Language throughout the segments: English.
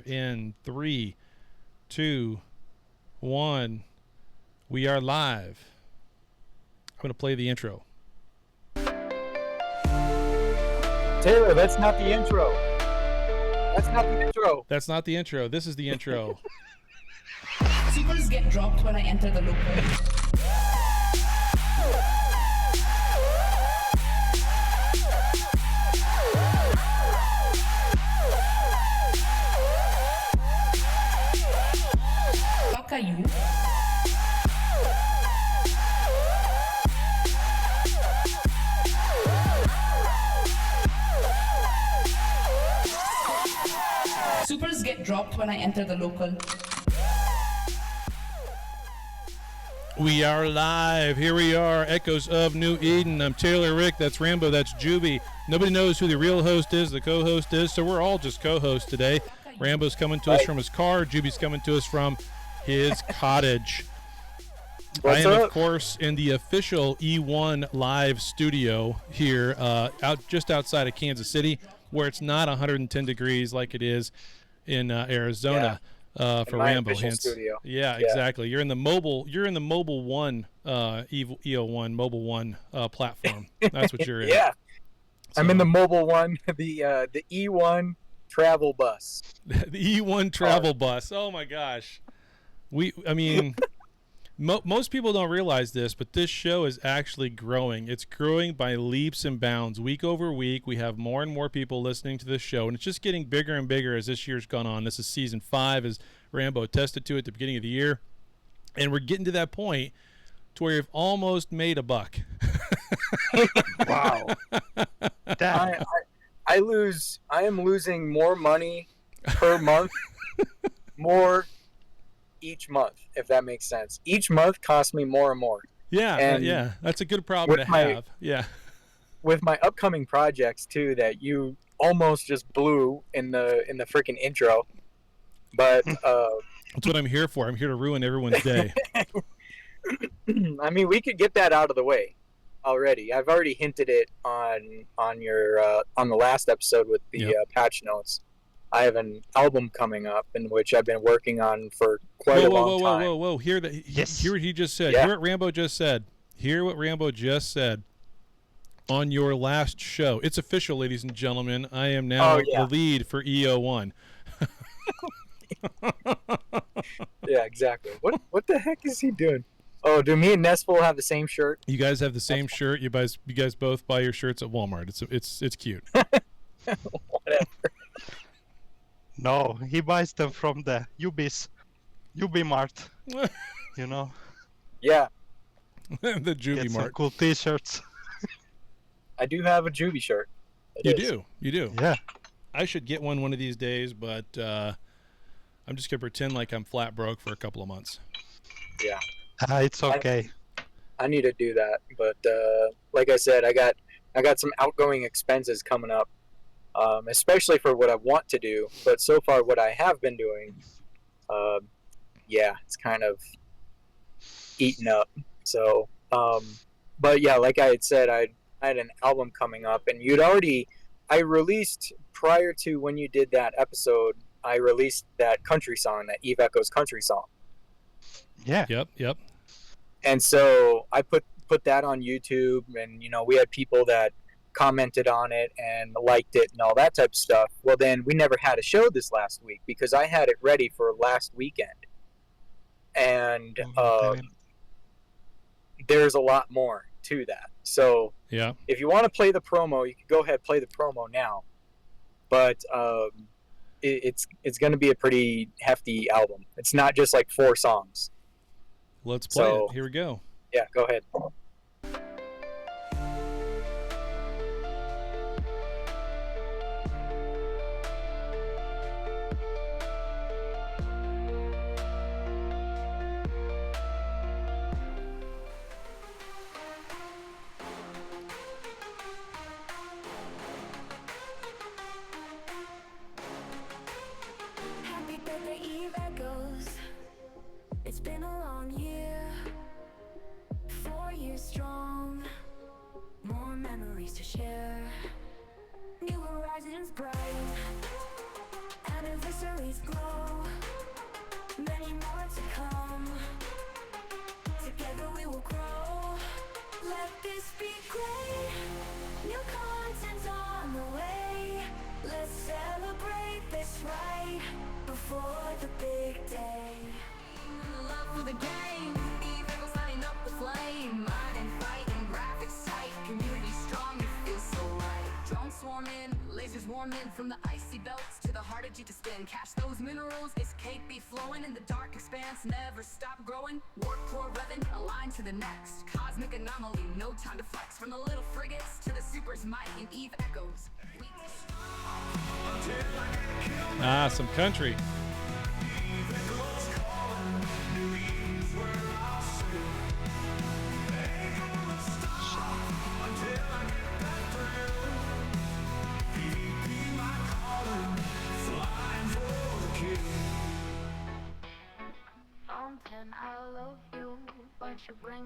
right. In 3, 2, 1. We are live. I'm going to play the intro. Taylor, that's not the intro. That's not the intro. That's not the intro. This is the intro. Supers get dropped when I enter the local. Fuck are you? Supers get dropped when I enter the local. We are live. Here we are. Echoes of New Eden. I'm Taylor Rick. That's Rambo. That's Juby. Nobody knows who the real host is, the co-host is, so we're all just co-hosts today. Rambo's coming to us from his car. Juby's coming to us from his cottage. What's I am, up? of course, in the official EONE live studio here just outside of Kansas City, where it's not 110 degrees like it is in Arizona. For my Rambo, official hence. studio. Yeah, exactly. You're in the mobile one EO1 mobile one platform. That's what you're in. Yeah, So, I'm in the mobile one, the E1 travel bus. the E1 travel bus. Oh my gosh. Most people don't realize this, but this show is actually growing. It's growing by leaps and bounds. Week over week, we have more and more people listening to this show, and it's just getting bigger and bigger as this year's gone on. This is season 5, as Rambo attested to at the beginning of the year, and we're getting to that point to where you've almost made a buck. Wow. That, I am losing more money per month, more each month, if that makes sense. Each month costs me more and more. Yeah, And that's a good problem to have. Yeah. With my upcoming projects too, that you almost just blew in the freaking intro, but That's what I'm here for. I'm here to ruin everyone's day. I mean, we could get that out of the way already. I've already hinted it on your on the last episode with the patch notes. I have an album coming up in which I've been working on for quite a long time. Whoa. Hear what he just said. Yeah. Hear what Rambo just said. Hear what Rambo just said on your last show. It's official, ladies and gentlemen. I am now the lead for EO1. Yeah, exactly. What the heck is he doing? Oh, do me and Nespel have the same shirt? You guys have the same shirt. You guys both buy your shirts at Walmart. It's cute. Whatever. no, he buys them from the UB Mart. You know, Yeah, The Juvie get some Mart. cool T-shirts. I do have a Juvie shirt. You do. Yeah. I should get one of these days, but I'm just gonna pretend like I'm flat broke for a couple of months. Yeah, It's okay. I need to do that. But like I said, I got some outgoing expenses coming up, especially for what I want to do. But so far, what I have been doing, it's kind of eaten up. So, but yeah, like I had said, I had an album coming up, and I released prior to when you did that episode, I released that country song, that Eve Echoes country song. Yeah. Yep. And so I put that on YouTube, and we had people that commented on it and liked it and all that type of stuff. Well, then we never had a show this last week because I had it ready for last weekend. And there's a lot more to that. So Yeah. if you want to play the promo, you can go ahead and play the promo now. But it's going to be a pretty hefty album. It's not just like 4 songs. Let's play it. Here we go. Yeah, go ahead. Happy birthday, Eve Echoes. It's been a long year. 4 years always grow. Many more to come. Together we will grow. Let this be great. New content on the way. Let's celebrate this right before the big day. Love for the game. Even lighting up the flame. Mind and fight and graphics tight. Community strong, it feels so right. Drones swarming, lasers warming from the icy belts to the heart of to spin. Catch those minerals, escape be flowing in the dark expanse. Never stop growing. Warp core revving, align to the next. Cosmic anomaly, no time to flex. From the little frigates to the super's might and Eve echoes. Ah, some country.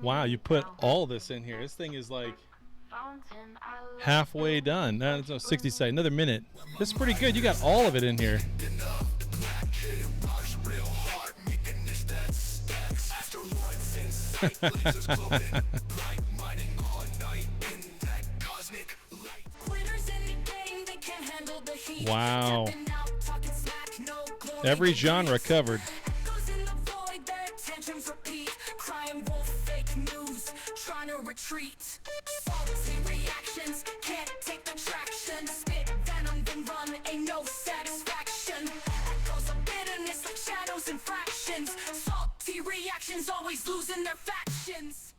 Wow, you put all this in here. This thing is like halfway done. No, it's no 60 seconds. Another minute. This is pretty good. You got all of it in here. Wow. Every genre covered. Retreat. Faulty reactions can't take the traction. Spit venom, then run, ain't no satisfaction. Echoes of bitterness like shadows and fractions. Salty reactions always losing their factions.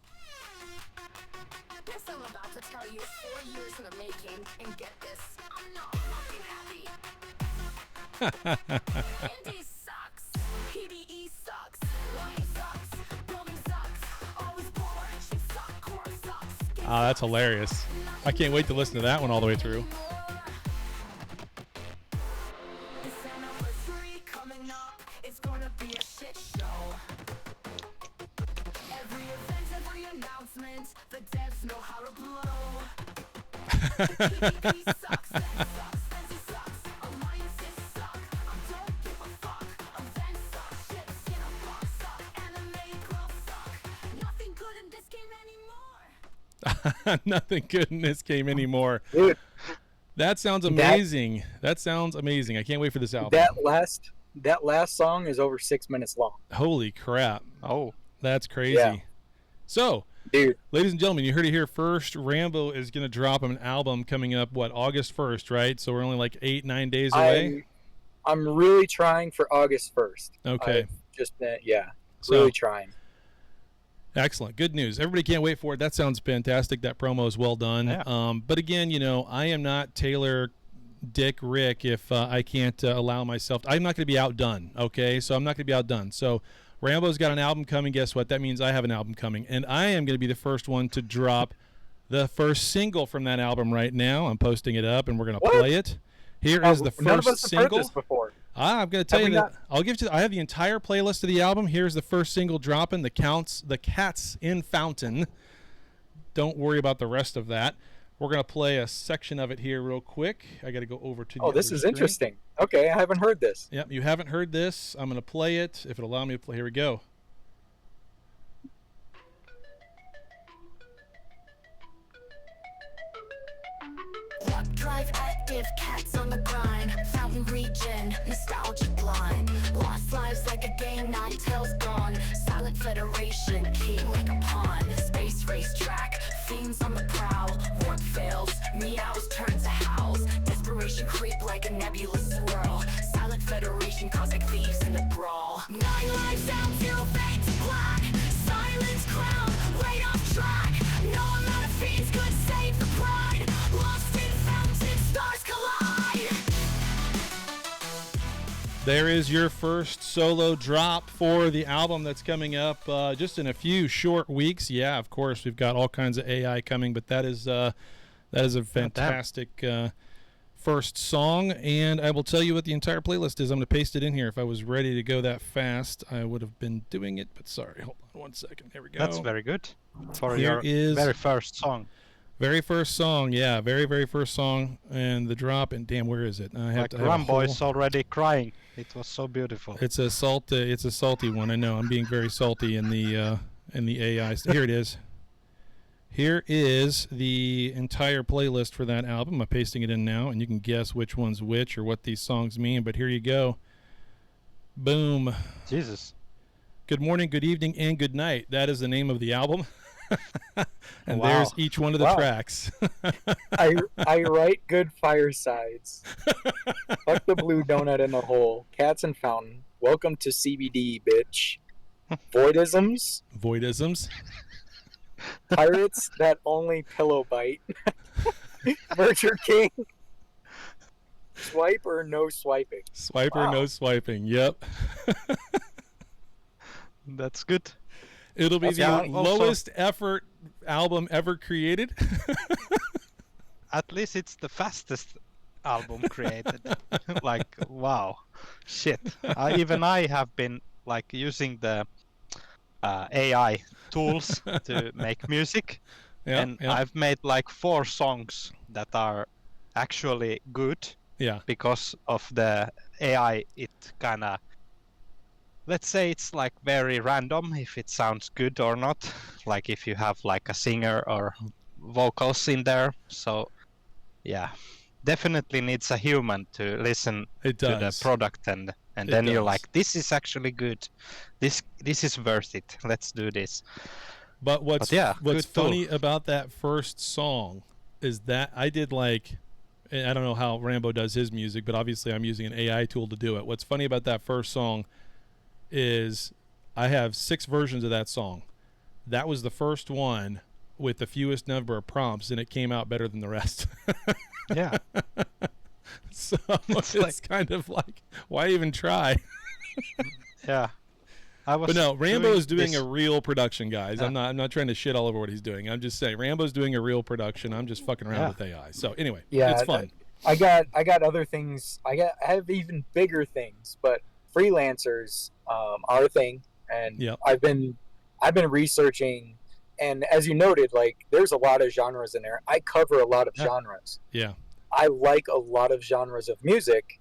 Guess I'm about to tell you 4 years in the making, and get this, I'm not fucking happy. Andy sucks, PDE sucks, Lonnie sucks, building sucks, always bored, she sucks, core sucks. Ah, that's hilarious. I can't wait to listen to that one all the way through. This anniversary coming up, it's gonna be a shit show. Every event, every announcement, the devs know how to blow. PvP sucks, then sucks, Frenzy sucks, alliances suck, I don't give a fuck. Events suck, ships in a box suck, anime girls suck. Nothing good in this game anymore. Nothing good in this game anymore. Dude, That sounds amazing. That sounds amazing. I can't wait for this album. that last song is over 6 minutes long. Holy crap. Oh, That's crazy. Yeah. So, Dude, ladies and gentlemen, you heard it here first. Rambo is going to drop an album coming up, August 1st, right? So we're only like 8-9 days away. I'm really trying for August 1st. Okay. I've just been, yeah, So- really trying. Excellent. Good news. Everybody can't wait for it. That sounds fantastic. That promo is well done. Yeah. But again, I am not Taylor Dick Rick if I can't allow myself. I'm not going to be outdone, okay? So I'm not going to be outdone. So Rambo's got an album coming. Guess what? That means I have an album coming. And I am going to be the first one to drop the first single from that album right now. I'm posting it up, and we're going to play it. Here is the None of first us have heard single. this before. I'm going to tell Have you we that. I'll give you. I have the entire playlist of the album. Here's the first single dropping. The Cats in Fountain. Don't worry about the rest of that. We're going to play a section of it here real quick. I got to go over to the Oh, this other is screen. interesting. Okay, I haven't heard this. Yep, you haven't heard this. I'm going to play it. If it'll allow me to play. Here we go. Drive active, cats on the grind. Fountain region, nostalgia blind. Lost lives like a game, nine tails gone. Silent Federation, king like a pawn. Space race track, fiends on the prowl. Warp fails, meows turn to howls. Desperation creep like a nebulous swirl. Silent Federation, cosmic thieves in the brawl. 9 lives out, 0 fate to black. Silence crown, right off track. No amount of fiends could save the pride. Lost in fountain, stars collide. There is your first solo drop for the album that's coming up just in a few short weeks. Yeah, of course, we've got all kinds of AI coming, but that is a fantastic first song. And I will tell you what the entire playlist is. I'm going to paste it in here. If I was ready to go that fast, I would have been doing it. But sorry, hold on one second. Here we go. that's very good for Here your is- very first song. Very first song, yeah, very first song, and the drop, and damn, where is it? I have Like to have a Rambo is whole- already crying. It was so beautiful. It's a salty one. I know. I'm being very salty in the AI. Here it is. Here is the entire playlist for that album. I'm pasting it in now, and you can guess which one's which or what these songs mean. But here you go. Boom. Jesus. Good morning, good evening, and good night. That is the name of the album. And Wow. there's each one of the Wow. tracks. I write good firesides. Fuck the blue donut in the hole. Cats and fountain. Welcome to CBD, bitch. Voidisms. Voidisms. Pirates that only pillow bite. Burger King. Swipe or no swiping. Swiper, Wow. no swiping. Yep. That's good. It'll be That's the fine. Also- lowest effort album ever created. At least it's the fastest album created. Like, wow. Shit. Even I have been like using the AI tools to make music. Yeah, And yeah, I've made like 4 songs that are actually good yeah. because of the AI. It kind of, let's say it's like very random if it sounds good or not, like if you have like a singer or vocals in there. So yeah, definitely needs a human to listen It to the does. product, and It then you're does. like, this is actually good, this is worth it, let's do this. But what's But yeah, what's good tool. funny about that first song is that I did like, and I don't know how Rambo does his music, but obviously I'm using an AI tool to do it. What's funny about that first song is I have 6 versions of that song. That was the first one with the fewest number of prompts, and it came out better than the rest. Yeah. So it's like- kind of like, why even try? Yeah, I was But no, Rambo is doing this- a real production, guys. Yeah. I'm not trying to shit all over what he's doing. I'm just saying Rambo's doing a real production. I'm just fucking around Yeah. with AI. So anyway, Yeah, it's fun. I got other things. I have even bigger things, but freelancers are a thing, and Yep. I've been researching, and as you noted, like there's a lot of genres in there. I cover a lot of Yeah. genres. Yeah. I like a lot of genres of music,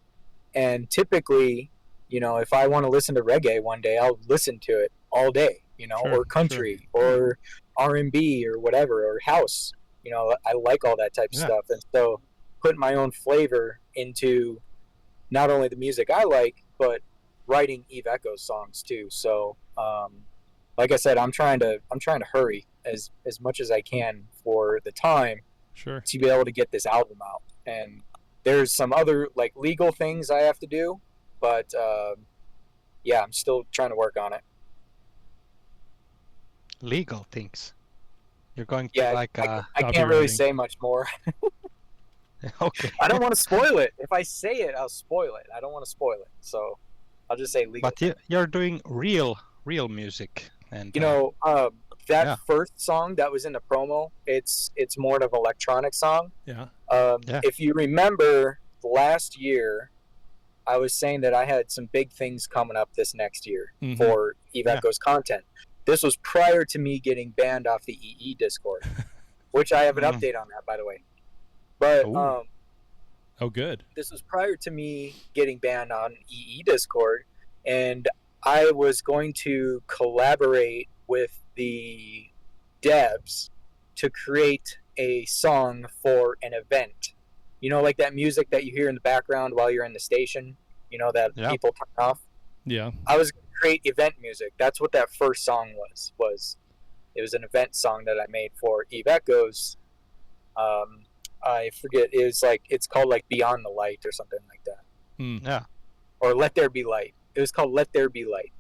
and typically, you know, if I want to listen to reggae one day, I'll listen to it all day, you know, Sure, or country or R&B or whatever, or house. You know, I like all that type of Yeah. stuff, and so putting my own flavor into not only the music I like, but writing Eve Echo's songs too. So, like I said, I'm trying to hurry as much as I can for the time Sure. to be able to get this album out. And there's some other like legal things I have to do, but yeah, I'm still trying to work on it. legal things. You're going to Yeah, like I can't really Copywriting. say much more. okay. I don't want to spoil it. If I say it, I'll spoil it. I don't want to spoil it, so I'll just say legal. But you're doing real music, and You know, that Yeah. first song that was in the promo, it's more of an electronic song. Yeah. Yeah. If you remember last year, I was saying that I had some big things coming up this next year Mhm. for Eve Yeah. Echo's content. This was prior to me getting banned off the EE Discord, which I have an Mm. update on that, by the way. But Ooh. Oh, good. this was prior to me getting banned on EE Discord, and I was going to collaborate with the devs to create a song for an event. You know, like that music that you hear in the background while you're in the station, you know, that Yeah. people turn off. Yeah. I was going to create event music. That's what that first song was. It was an event song that I made for Eve Echoes. I forget. It was like, it's called like Beyond the Light or something like that. Mm. yeah, Or Let There Be Light. It was called Let There Be Light.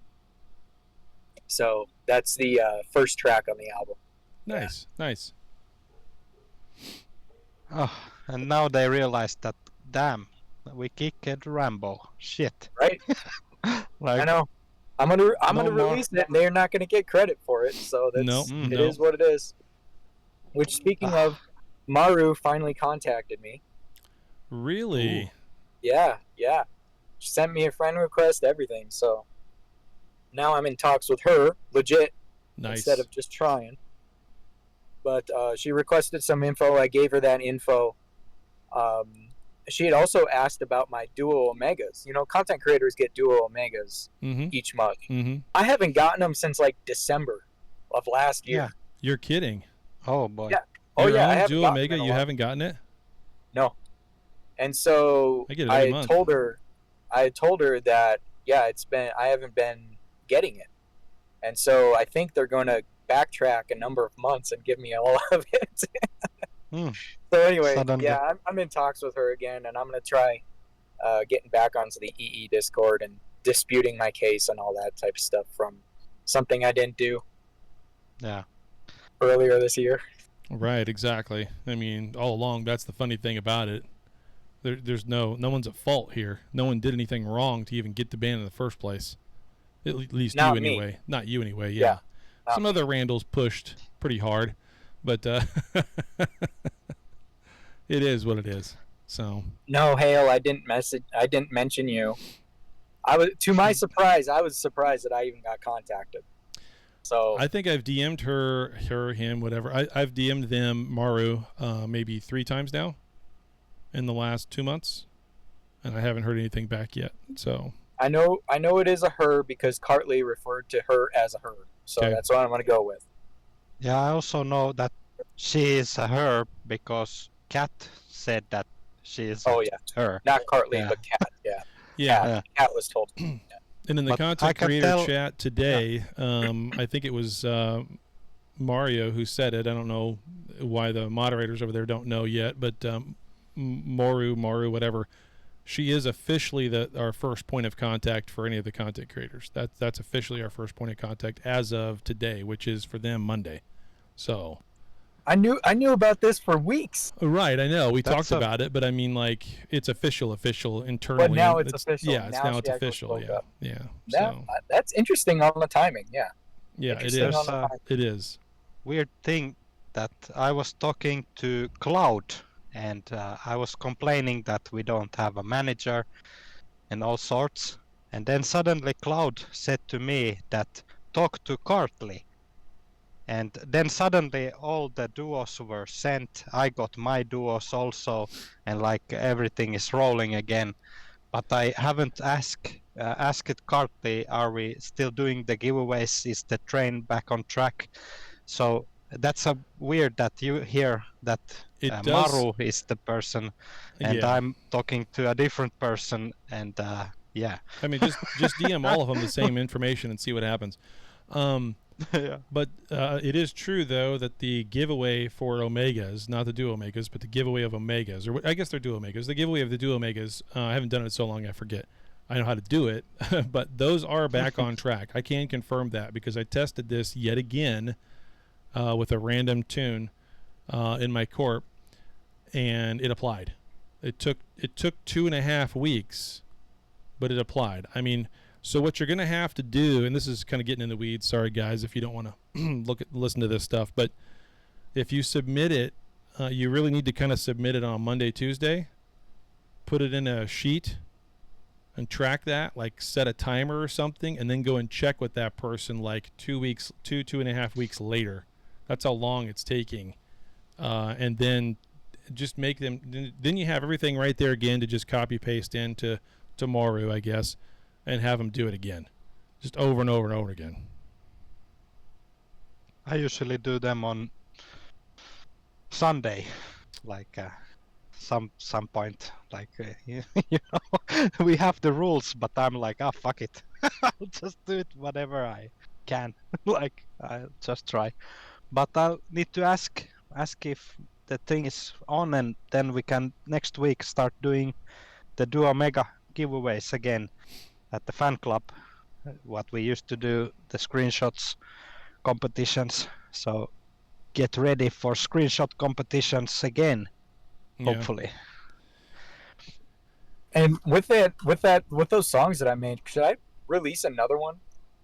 So that's the first track on the album. Nice. Nice. oh, and now they realize that, damn, we kicked Rambo. Shit. Right? Like, I know. I'm gonna No more. release it, and they're not gonna get credit for it. So that's No, it no. is what it is. Which, speaking of, Maru finally contacted me. Really? Yeah. She sent me a friend request, everything. So now I'm in talks with her, legit, Nice. instead of just trying. but she requested some info. I gave her that info. She had also asked about my duo omegas. You know, content creators get duo omegas each month. I haven't gotten them since like December of last year. Yeah. You're kidding. Oh boy. Yeah. Oh Your yeah, I own haven't Duo gotten Omega, them in a you while. haven't gotten it? No. And so I get it every month. told her that I haven't been getting it. And so I think they're going to backtrack a number of months and give me all of it. So anyway, Suddenly. yeah, I'm in talks with her again, and I'm going to try getting back onto the EE Discord and disputing my case and all that type of stuff from something I didn't do Yeah. earlier this year. Right, exactly. I mean, all along, that's the funny thing about it. There's no one's at fault here. No one did anything wrong to even get the ban in the first place. At least Not you me. anyway. Not you anyway, yeah. Some other Randalls pushed pretty hard, but it is what it is. So No, Hale, I didn't mention you. To my surprise, I was surprised that I even got contacted. So I think I've DM'd her, him, whatever. I've DM'd them, Maru, maybe 3 times now in the last 2 months, and I haven't heard anything back yet. So I know it is a her because Cartley referred to her as a her. So Okay. that's what I'm going to go with. Yeah, I also know that she is a her because Kat said that she is Oh yeah, her. not Cartley, Yeah. but Kat. Yeah, yeah. Kat was told. And in the But I content can creator tell- chat today, I think it was Mario who said it. I don't know why the moderators over there don't know yet, but Maru, whatever. She is officially our first point of contact for any of the content creators. That's officially our first point of contact as of today, which is for them Monday. So I knew about this for weeks. right, I know we That's talked a- about it, but I mean, like, it's official internally. But now it's official. Yeah, Now now she it's actually official. spoke Yeah, up. yeah. That's interesting on the timing. Yeah. Yeah, it Interesting is. on the There's a timing. It is. weird thing that I was talking to Cloud, and I was complaining that we don't have a manager and all sorts. And then suddenly Cloud said to me that talk to Cartley. And then suddenly all the duos were sent. I got my duos also, and like everything is rolling again. But I haven't asked Cartley, are we still doing the giveaways? Is the train back on track? So that's a weird that you hear that It does. Maru is the person, and Yeah. I'm talking to a different person, and yeah. I mean, just DM all of them the same information and see what happens. Yeah. But it is true, though, that the giveaway for Omegas, not the Duo Omegas, but the giveaway of Omegas, or I guess they're Duo Omegas, the giveaway of the Duo Omegas, I haven't done it so long I forget. I know how to do it, but those are back on track. I can confirm that because I tested this yet again with a random tune in my corp, and it applied. It took 2.5 weeks, but it applied. I mean, so what you're going to have to do, and this is kind of getting in the weeds, sorry guys if you don't want to listen to this stuff, but if you submit it, you really need to kind of submit it on Monday, Tuesday, put it in a sheet and track that, like set a timer or something, and then go and check with that person like 2.5 weeks later. That's how long it's taking. And then just make them, then you have everything right there again to just copy paste into Maru, I guess, and have them do it again, just over and over and over again. I usually do them on Sunday, like some point. Like you know, we have the rules, but I'm like, ah, fuck it, I'll just do it whatever I can. Like I'll just try. But I'll need to ask if the thing is on, and then we can next week start doing the Duo Mega giveaways again at the fan club, what we used to do, the screenshots competitions. So get ready for screenshot competitions again, Yeah. hopefully. And with those songs that I made, should I release another one?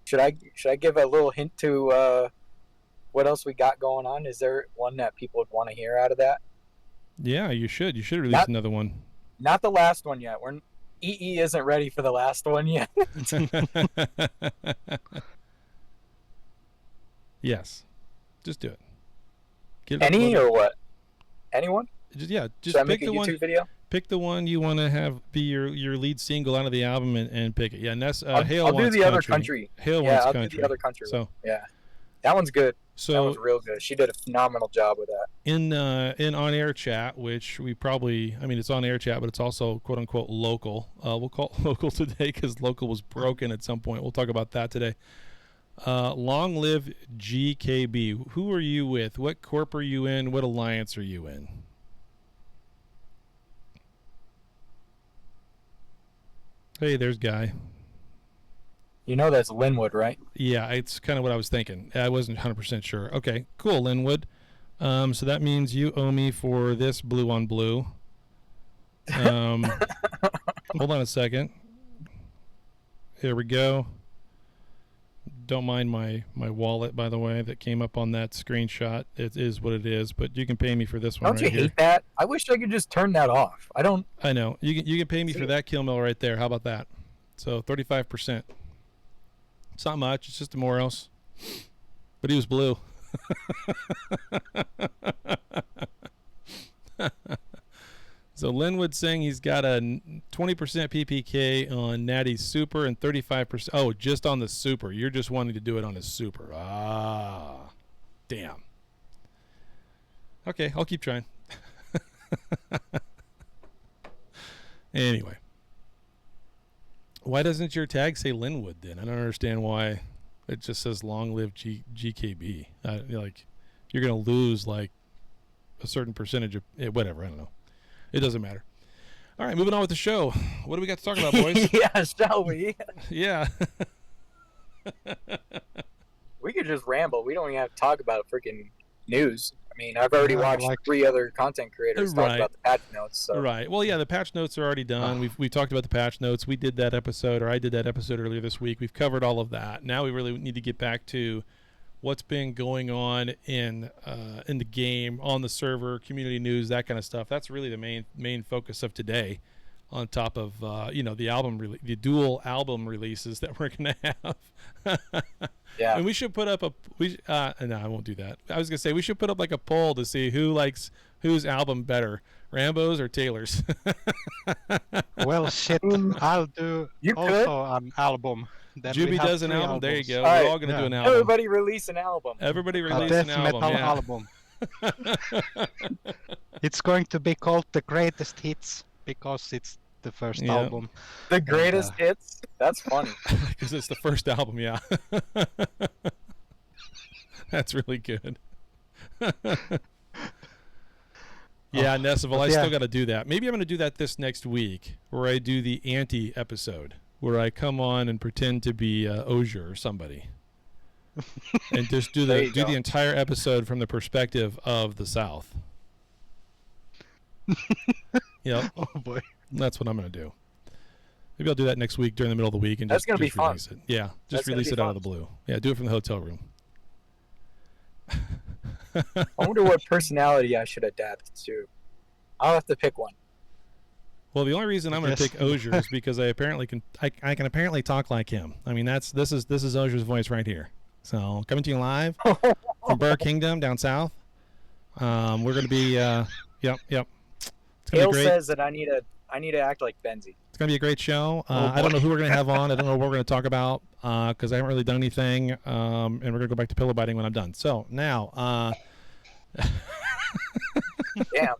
Should I give a little hint to what else we got going on? Is there one that people would want to hear out of that? Yeah, you should release another one. Not the last one yet. EE isn't ready for the last one yet. Yes, just do it. Get it Any uploaded. or what? Anyone? Just Should I make pick a the YouTube one. video? Pick the one you want to have be your lead single out of the album and pick it. Yeah, and that's I'll Hale do Wants the other Country. country. Hale Yeah, Wants I'll Country. do the other country. So Yeah, that one's good. That one's so real good. She did a phenomenal job with that. in on air chat, which we probably, I mean, it's on air chat, but it's also quote unquote local. We'll call it local today because local was broken at some point. We'll talk about that today. Long live GKB. Who are you with? What corp are you in? What alliance are you in? Hey, there's Guy. You know that's Linwood, right? Yeah, it's kind of what I was thinking. I wasn't 100% sure. Okay, cool, Linwood. So that means you owe me for this blue on blue. Hold on a second. Here we go. Don't mind my wallet, by the way, that came up on that screenshot. It is what it is, but you can pay me for this one Don't right you here. hate that? I wish I could just turn that off. I don't. I know. You can pay me See for it. that kill mill right there. How about that? So 35%. It's not much. It's just a Moros. But he was blue. So Linwood saying he's got a 20% PPK on Natty's Super and 35%. Oh, just on the Super. You're just wanting to do it on his Super. Ah, damn. Okay, I'll keep trying. Anyway. Why doesn't your tag say Linwood then? I don't understand why it just says long live GKB. Like, you're going to lose like a certain percentage of whatever. I don't know. It doesn't matter. All right, moving on with the show. What do we got to talk about, boys? Yeah, shall we? Yeah. We could just ramble. We don't even have to talk about freaking news. I mean, I've already Yeah, watched like- 3 other content creators talk Right. about the patch notes. So. Right. Well, yeah, the patch notes are already done. We talked about the patch notes. We did that episode, or I did that episode earlier this week. We've covered all of that. Now we really need to get back to what's been going on in the game, on the server, community news, that kind of stuff. That's really the main focus of today. On top of the dual album releases that we're gonna have. Yeah. And we should put up no, I won't do that. I was gonna say we should put up like a poll to see who likes whose album better, Rambos or Taylor's. Well, shit, I'll do You also an album. Then we Juby have does an 3 album. There you albums. go. All We're right. all gonna do Yeah. an album. Everybody release an album. Everybody A release death an album. metal Yeah. album. It's going to be called The Greatest Hits because it's the first Yeah. album. The greatest hits? That's funny. Because it's the first album, yeah. That's really good. Yeah, Nessival, but I yeah. still got to do that. Maybe I'm going to do that this next week, where I do the anti episode, where I come on and pretend to be Osier or somebody, and just do There you go. the entire episode from the perspective of the South. Yep. Oh boy. That's what I'm going to do. Maybe I'll do that next week during the middle of the week and That's gonna be just fun. release it. Yeah, just That's gonna release be it out of the fun. blue. Yeah, do it from the hotel room. I wonder what personality I should adapt to. I'll have to pick one. Well, the only reason I'm going to Yes. pick Osier is because I can apparently talk like him. I mean, this is Osier's voice right here. So coming to you live from Burr Kingdom down south. We're going to be yep. It's going to Hale be great. says that I need to act like Benzie. It's going to be a great show. Oh, I don't boy. know who we're going to have on. I don't know what we're going to talk about because I haven't really done anything. And we're going to go back to pillow biting when I'm done. So now, Damn.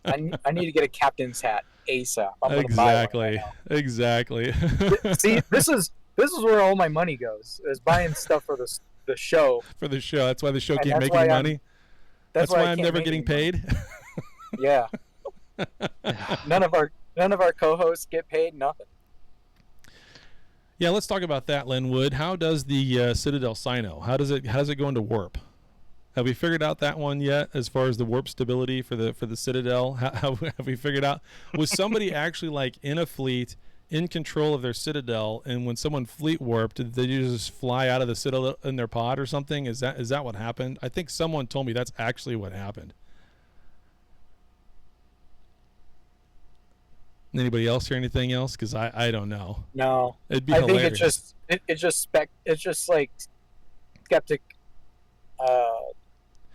I need to get a captain's hat ASAP. I'm gonna buy one right exactly. now. See, this is where all my money goes. Is buying stuff for the show. For the show. That's why the show And can't that's make why any I'm- money. That's why I I'm can't never make getting any money. paid. Yeah. None of our co-hosts get paid nothing. Yeah, let's talk about that, Linwood. How does the Citadel Sino? How does it go into warp? Have we figured out that one yet? As far as the warp stability for the Citadel, how have we figured out? Was somebody actually like in a fleet, in control of their Citadel, and when someone fleet warped, did they just fly out of the Citadel in their pod or something? Is that what happened? I think someone told me that's actually what happened. Anybody else hear anything else? Because I don't know. No, It'd be I hilarious. think it's just like skeptic.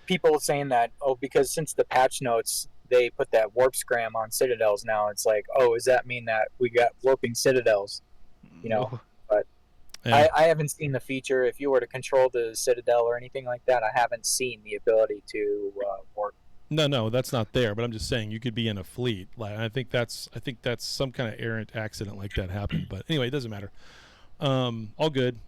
people saying that, because since the patch notes they put that warp scram on citadels now, it's like, does that mean that we got warping citadels? But Yeah. I haven't seen the feature. If you were to control the citadel or anything like that, I haven't seen the ability to warp. No, that's not there. But I'm just saying you could be in a fleet. Like I think that's some kind of errant accident like that happened. But anyway, it doesn't matter. All good.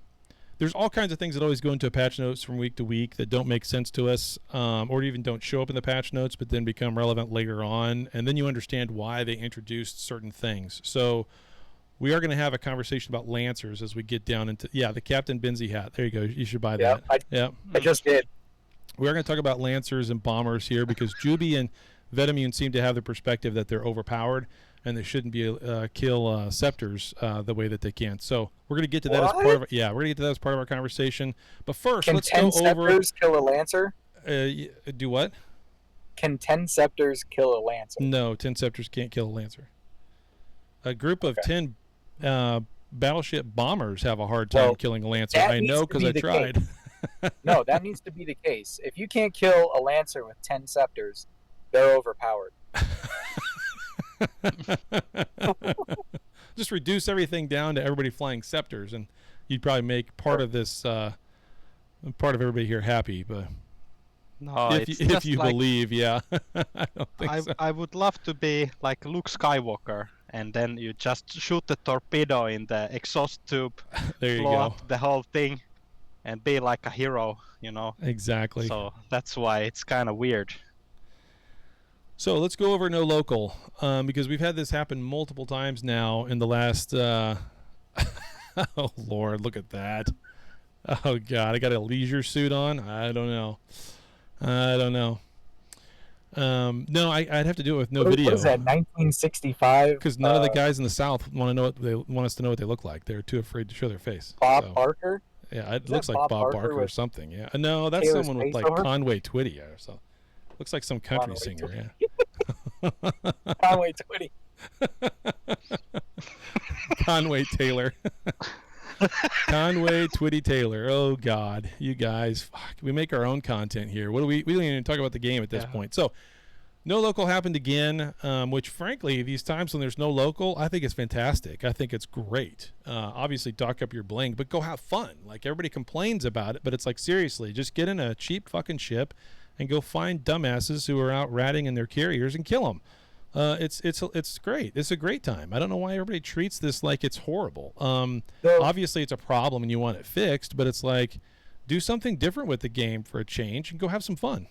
There's all kinds of things that always go into a patch notes from week to week that don't make sense to us, or even don't show up in the patch notes, but then become relevant later on, and then you understand why they introduced certain things. So we are going to have a conversation about Lancers as we get down into the Captain Benzie hat. There you go. You should buy that. I just did. We are going to talk about Lancers and Bombers here because Juby and Vetamune seem to have the perspective that they're overpowered and they shouldn't be kill Scepters the way that they can. So we're going to get to that as part of we're going to get to that as part of our conversation. But first, let's go over. Can 10 Scepters kill a Lancer? Do what? Can 10 Scepters kill a Lancer? No, 10 Scepters can't kill a Lancer. A group of 10 battleship bombers have a hard time killing a Lancer. I know because I tried. No, that needs to be the case. If you can't kill a Lancer with 10 Scepters, they're overpowered. Just reduce everything down to everybody flying Scepters, and you'd probably make part of this, part of everybody here happy. But no, if you believe, I don't think so. I would love to be like Luke Skywalker, and then you just shoot the torpedo in the exhaust tube, there you blow go. up the whole thing, and be like a hero, Exactly. So that's why it's kind of weird. So let's go over no local, because we've had this happen multiple times now in the last. Oh Lord, look at that! Oh God, I got a leisure suit on. I don't know. No, I'd have to do it with no video. What is that? 1965? Because none of the guys in the South want us to know what they look like. They're too afraid to show their face. Bob Barker. Yeah, it looks like Bob Barker or something. Yeah, no, that's Taylor's someone with like over? Conway Twitty or so. Looks like some country singer. Yeah. Conway Twitty. Conway Taylor. Conway Twitty Taylor. Oh God, you guys, fuck. We make our own content here. What do we don't even talk about the game at this point. So no local happened again, which frankly, these times when there's no local, I think it's fantastic. I think it's great. Obviously dock up your bling, but go have fun. Like everybody complains about it, but it's like seriously, just get in a cheap fucking ship and go find dumbasses who are out ratting in their carriers and kill them. It's great. It's a great time. I don't know why everybody treats this like it's horrible. Obviously, it's a problem and you want it fixed, but it's like do something different with the game for a change and go have some fun.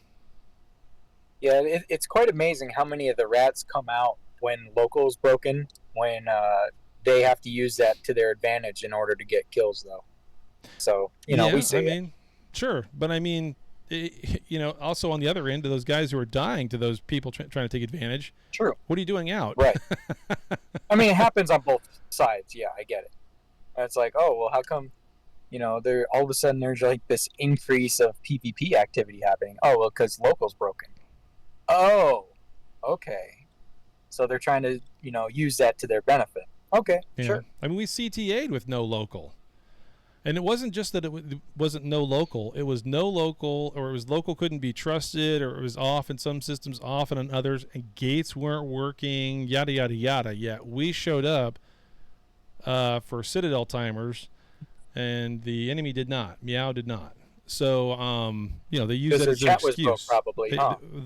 Yeah, it's quite amazing how many of the rats come out when local is broken, when they have to use that to their advantage in order to get kills, though. So, we see it. Sure, but I mean, also on the other end, to those guys who are dying, to those people trying to take advantage. True. What are you doing out? Right. I mean, it happens on both sides. Yeah, I get it. And it's like, oh, well, how come, there all of a sudden there's like this increase of PvP activity happening? Oh, well, because local's broken. Oh, okay. So they're trying to, use that to their benefit. Okay, sure. I mean, we CTA'd with no local. And it wasn't just that it wasn't no local. It was no local, or it was local couldn't be trusted, or it was off in some systems, off in others, and gates weren't working, yada, yada, yada. Yet we showed up for Citadel timers, and the enemy did not. Meow did not. So, they use that as an excuse. Probably,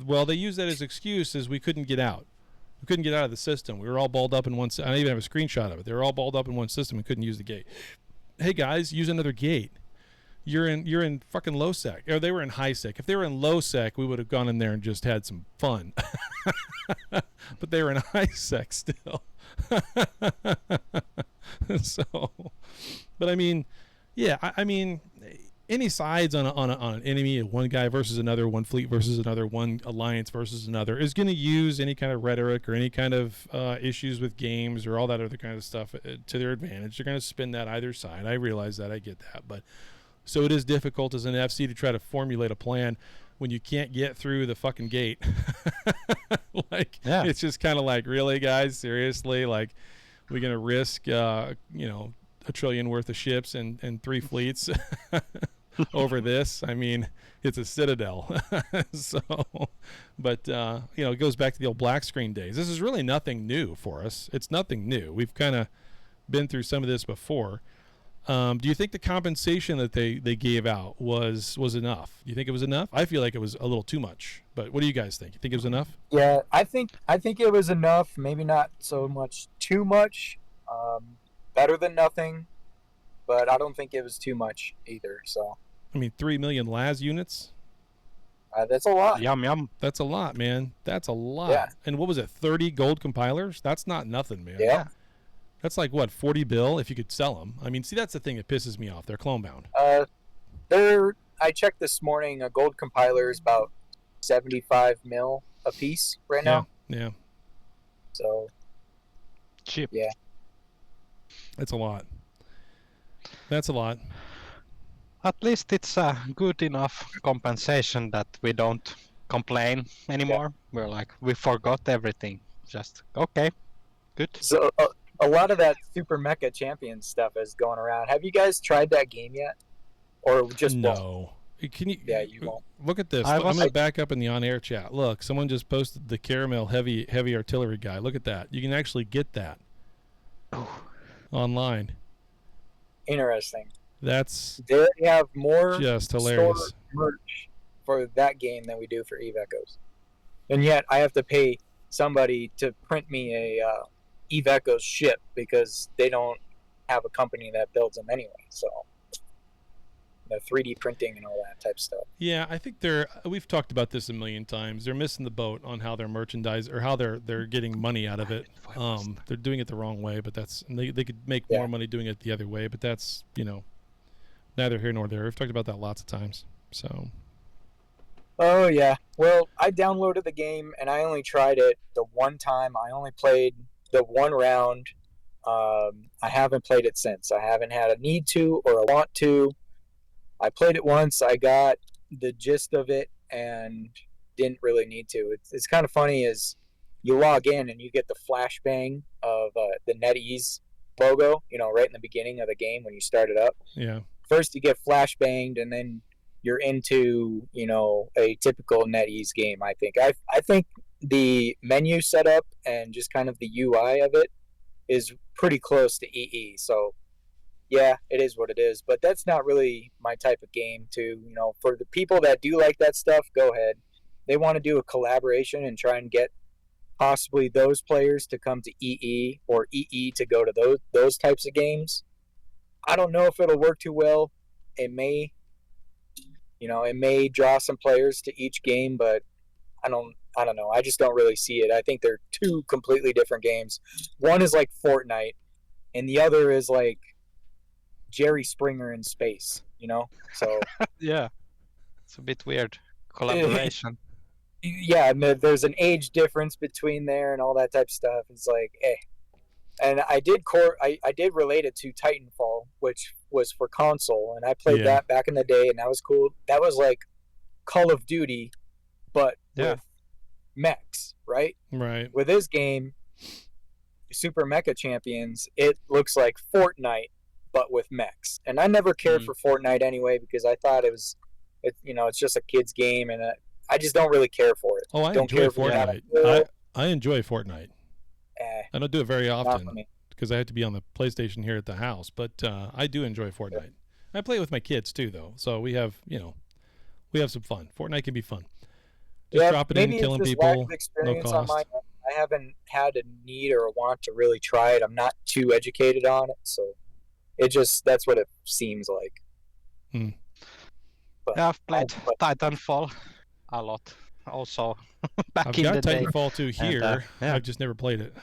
well, they use that as excuse as we couldn't get out. We couldn't get out of the system. We were all balled up in one. I even have a screenshot of it. They were all balled up in one system and couldn't use the gate. Hey guys, use another gate. You're in fucking low sec, or they were in high sec. If they were in low sec, we would have gone in there and just had some fun. But they were in high sec still. So, but I mean, I mean, any sides on an enemy, one guy versus another, one fleet versus another, one alliance versus another, is going to use any kind of rhetoric or any kind of issues with games or all that other kind of stuff to their advantage. They're going to spin that either side. I realize that. I get that. But so it is difficult as an FC to try to formulate a plan when you can't get through the fucking gate. It's just kind of like, really, guys? Seriously? Like, we're going to risk, $1 trillion worth of ships and 3 fleets over this. I mean, it's a citadel. So, but it goes back to the old black screen days. This is really nothing new for us. It's nothing new. We've kind of been through some of this before. Do you think the compensation that they gave out was enough? Do you think it was enough? I feel like it was a little too much. But what do you guys think? You think it was enough? Yeah, I think it was enough. Maybe not so much too much. Better than nothing, but I don't think it was too much either. So I mean, 3 million LAS units. that's a lot. Yum yum. That's a lot, man. That's a lot. Yeah. And what was it? 30 gold compilers? That's not nothing, man. Yeah. That's like what, 40 bill if you could sell them. I mean, see, that's the thing that pisses me off. They're clone bound. I checked this morning. A gold compiler is about 75 mil a piece right now. Yeah. So Cheap. yeah. That's a lot. That's a lot. At least it's a good enough compensation that we don't complain anymore. We're like, we forgot everything. Just okay, good. So a lot of that Super Mecha Champions stuff is going around. Have you guys tried that game yet, or just won't? No. Can you? Yeah, you won't. Look at this. I'm going to back up in the on-air chat. Look, someone just posted the Caramel heavy artillery guy. Look at that. You can actually get that online. Interesting. That's They already have more just hilarious. store merch for that game than we do for Eve Echoes, and yet I have to pay somebody to print me a Eve Echoes ship because they don't have a company that builds them anyway. So the 3D printing and all that type of stuff. Yeah, I think we've talked about this a million times. They're missing the boat on how their merchandise or how they're getting money out of it. They're doing it the wrong way, but they could make more money doing it the other way, but that's, neither here nor there. We've talked about that lots of times. So Oh yeah. Well, I downloaded the game and I only tried it the one time. I only played the one round. I haven't played it since. I haven't had a need to or a want to. I played it once. I got the gist of it and didn't really need to. It's kind of funny is you log in and you get the flashbang of the NetEase logo, right in the beginning of the game when you start it up. yeah. First you get flashbanged and then you're into, a typical NetEase game, I think. I think the menu setup and just kind of the UI of it is pretty close to EE. So yeah, it is what it is, but that's not really my type of game to, for the people that do like that stuff, go ahead. They want to do a collaboration and try and get possibly those players to come to EE or EE to go to those types of games. I don't know if it'll work too well. It may, it may draw some players to each game, but I don't know. I just don't really see it. I think they're two completely different games. One is like Fortnite and the other is like Jerry Springer in space, So Yeah, it's a bit weird collaboration. yeah, and there's an age difference between there and all that type of stuff. It's like, And I did relate it to Titanfall, which was for console, and I played that back in the day, and that was cool. That was like Call of Duty, but with mechs, right? Right. With this game, Super Mecha Champions, it looks like Fortnite, but with mechs. And I never cared for Fortnite anyway because I thought it's just a kid's game, and I just don't really care for it. Oh, I don't enjoy care Fortnite. I enjoy Fortnite. Eh, I don't do it very not often for me. because I have to be on the PlayStation here at the house, but I do enjoy Fortnite. I play it with my kids too, though, so we have some fun. Fortnite can be fun. Just drop it in, killing people, no cost. I haven't had a need or a want to really try it. I'm not too educated on it, so that's what it seems like. But Yeah, I've played Titanfall a lot also back I've in got the day. Titanfall 2 here. yeah. I've just never played it.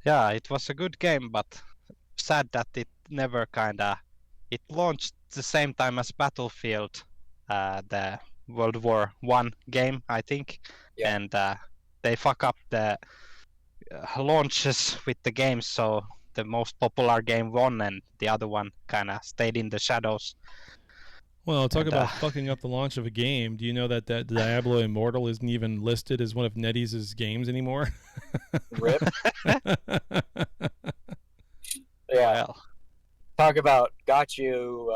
Yeah, it was a good game, but sad that it never it launched the same time as Battlefield, the World War I game, I think, and they fuck up the launches with the games, so the most popular game won and the other one stayed in the shadows. Well, talk about fucking up the launch of a game. Do you know that Diablo Immortal isn't even listed as one of NetEase's games anymore? Rip. Yeah. Well, Talk about got you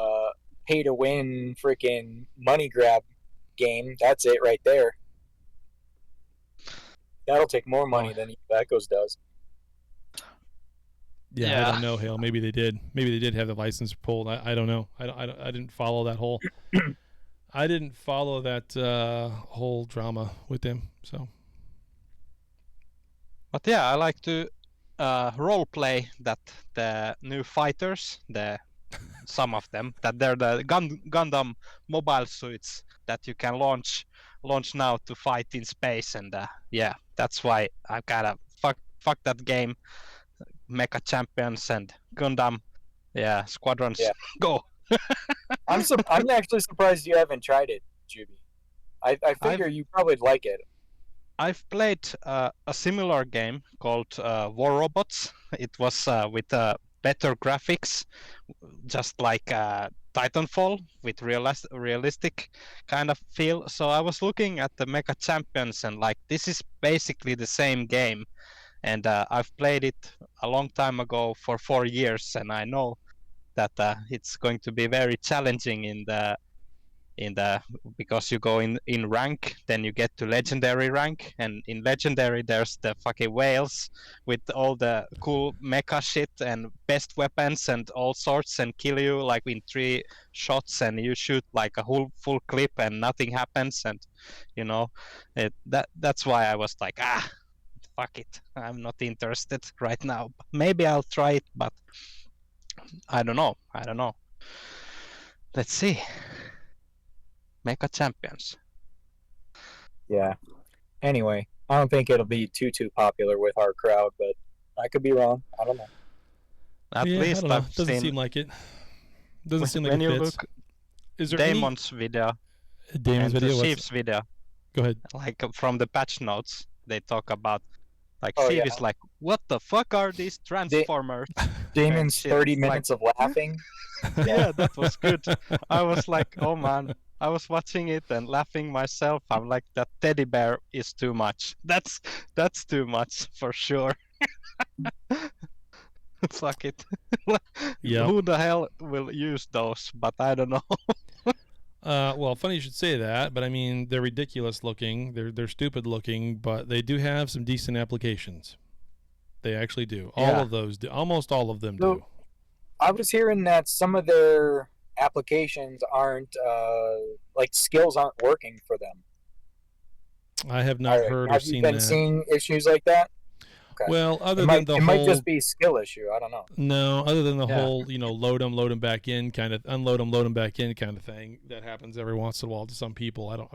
pay to win freaking money grab game. That's it right there. That'll take more money than Echoes does. Yeah, I don't know, Hale. Maybe they did. Maybe they did have the license pulled. I don't know. I didn't follow that whole. I didn't follow that whole drama with them. So. But yeah, I like to role play that the new fighters, some of them, that they're the Gundam mobile suits that you can launch now to fight in space, and yeah, that's why I gotta fuck that game. Mecha Champions and Gundam, yeah, Squadrons, Yeah. go. I'm actually surprised you haven't tried it, Juby. I figure you probably like it. I've played a similar game called War Robots. It was with better graphics, just like Titanfall, with realistic kind of feel. So I was looking at the Mecha Champions and like, this is basically the same game. And I've played it a long time ago for 4 years, and I know that it's going to be very challenging in the because you go in rank, then you get to legendary rank, and in legendary there's the fucking whales with all the cool mecha shit and best weapons and all sorts, and kill you like in 3 shots, and you shoot like a whole full clip and nothing happens, and you know that's why I was like, fuck it, I'm not interested right now. Maybe I'll try it, but I don't know. Let's see. Mecha Champions. Yeah. Anyway, I don't think it'll be too popular with our crowd, but I could be wrong. I don't know. At least I don't know. I've Doesn't seen, seem like it. Doesn't seem like when it you fits. look Is there Damon's video Damon's and video? the Chief's video, Go ahead. like from the patch notes, they talk about like Oh, Steve yeah. is like, what the fuck are these transformers? Damon's shit, 30 like- minutes of laughing. Yeah, that was good. I was like, oh man, I was watching it and laughing myself. I'm like, that teddy bear is too much. That's too much for sure. Fuck it. Yep. Who the hell will use those? But I don't know. Well, funny you should say that, but I mean, they're ridiculous looking. They're stupid looking, but they do have some decent applications. They actually do. All Yeah. of those do. Almost all of them So- do. I was hearing that some of their applications aren't, like skills aren't working for them. I have not All right, heard or have you seen been that. seeing issues like that? Okay. Well, other It than might, the it whole, might just be skill issue. I don't know. no, other than the Yeah. whole, load them back in kind of, unload them back in kind of thing that happens every once in a while to some people. I don't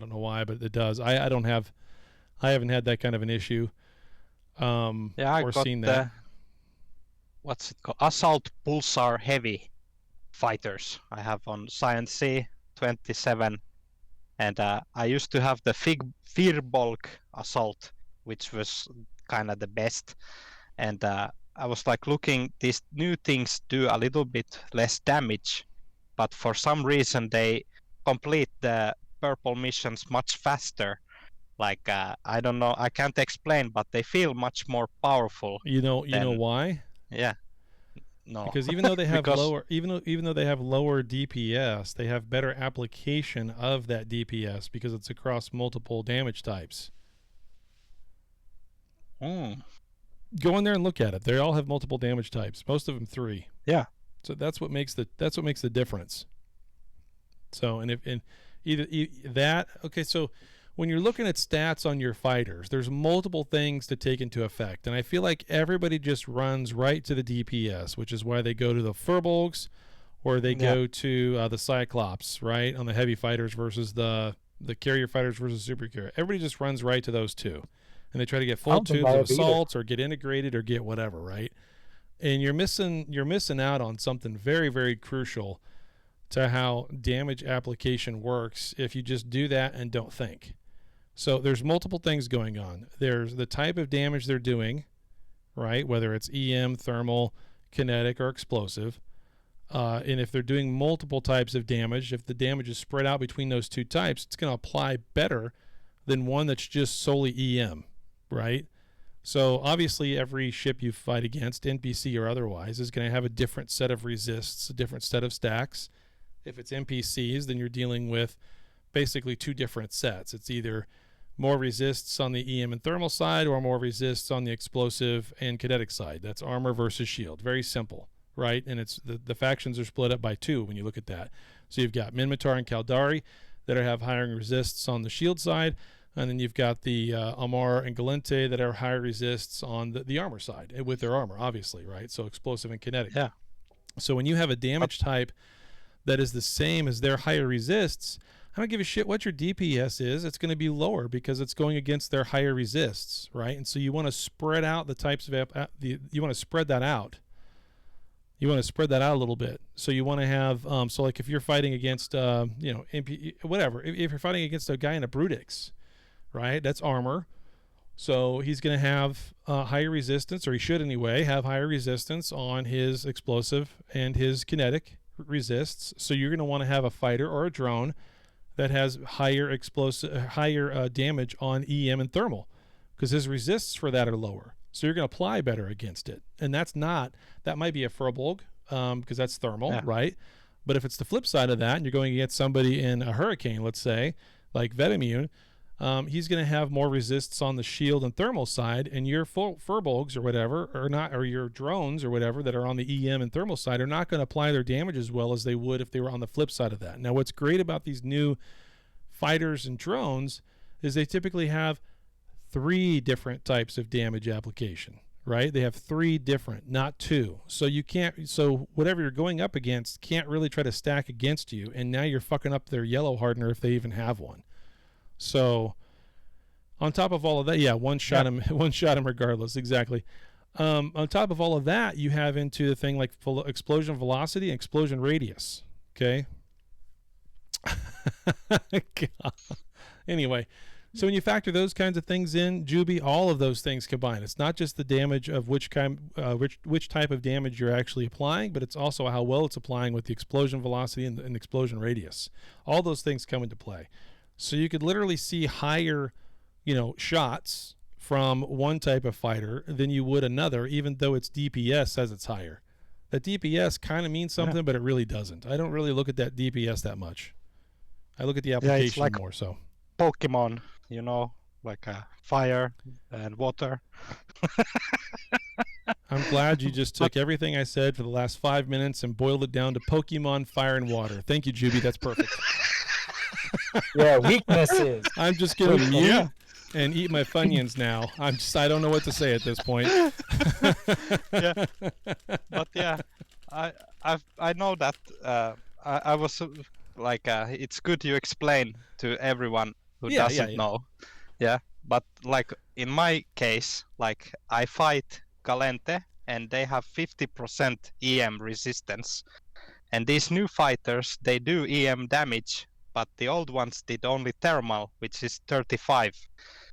know why, but it does. I haven't had that kind of an issue. Yeah, I or got seen the that. what's it called? Assault Pulsar Heavy fighters. I have on Science C 27, and I used to have the Firbolg Assault, which was kind of the best. And I was like looking, these new things do a little bit less damage, but for some reason they complete the purple missions much faster. Like I don't know, I can't explain, but they feel much more powerful. You know Then- why? Yeah. No. Because even though they have Because- lower, even though they have lower DPS, they have better application of that DPS because it's across multiple damage types. Go in there and look at it. They all have multiple damage types. Most of them 3. Yeah. So that's what makes the difference. So okay. So when you're looking at stats on your fighters, there's multiple things to take into effect, and I feel like everybody just runs right to the DPS, which is why they go to the Firbolgs, or they go to the Cyclops, right, on the heavy fighters versus the carrier fighters versus super carrier. Everybody just runs right to those two, and they try to get full don't think tubes I of have either. assaults or get integrated or get whatever, right? And you're missing out on something very, very crucial to how damage application works if you just do that and don't think. So there's multiple things going on. There's the type of damage they're doing, right? Whether it's EM, thermal, kinetic, or explosive. And if they're doing multiple types of damage, if the damage is spread out between those two types, it's going to apply better than one that's just solely EM, right? So obviously every ship you fight against, NPC or otherwise, is going to have a different set of resists, a different set of stacks, If it's NPCs, then you're dealing with basically two different sets. It's either more resists on the EM and thermal side or more resists on the explosive and kinetic side. That's armor versus shield. Very simple, right? And it's the factions are split up by two when you look at that. So you've got Minmatar and Caldari that have higher resists on the shield side, and then you've got the Amar and Galente that are higher resists on the armor side with their armor, obviously, right? So explosive and kinetic. Yeah. So when you have a damage type that is the same as their higher resists, I don't give a shit what your DPS is. It's going to be lower because it's going against their higher resists, right? And so you want to spread out the types of you want to spread that out. You want to spread that out a little bit. So you want to have so like if you're fighting against MP, whatever. If you're fighting against a guy in a Brutix, right? That's armor. So he's going to have higher resistance, or he should anyway, have higher resistance on his explosive and his kinetic resists. So you're going to want to have a fighter or a drone that has higher damage on EM and thermal, because his resists for that are lower. So you're going to apply better against it. And that might be a Furbolg, because that's thermal, right? But if it's the flip side of that, and you're going against somebody in a Hurricane, let's say, like Vetemune, he's going to have more resists on the shield and thermal side, and your Furbolgs or whatever, or your drones or whatever that are on the EM and thermal side are not going to apply their damage as well as they would if they were on the flip side of that. Now, what's great about these new fighters and drones is they typically have 3 different types of damage application, right? They have 3 different, not 2. So whatever you're going up against can't really try to stack against you, and now you're fucking up their yellow hardener if they even have one. So on top of all of that, one shot him regardless. Exactly. On top of all of that, you have into the thing like explosion velocity and explosion radius. Okay. Anyway, so when you factor those kinds of things in, Juby, all of those things combined. It's not just the damage of which type of damage you're actually applying, but it's also how well it's applying with the explosion velocity and explosion radius. All those things come into play. So you could literally see higher, shots from one type of fighter than you would another, even though its DPS says it's higher. That DPS kind of means something, but it really doesn't. I don't really look at that DPS that much. I look at the application it's like more so. Pokemon, like fire and water. I'm glad you just took everything I said for the last 5 minutes and boiled it down to Pokemon, fire, and water. Thank you, Juby. That's perfect. Yeah, weaknesses. I'm just gonna mute and eat my Funyuns now. I don't know what to say at this point. Yeah, but yeah, I know that I was like it's good you explain to everyone who doesn't know. Yeah, but like in my case, like I fight Galente and they have 50% EM resistance, and these new fighters, they do EM damage, but the old ones did only thermal, which is 35.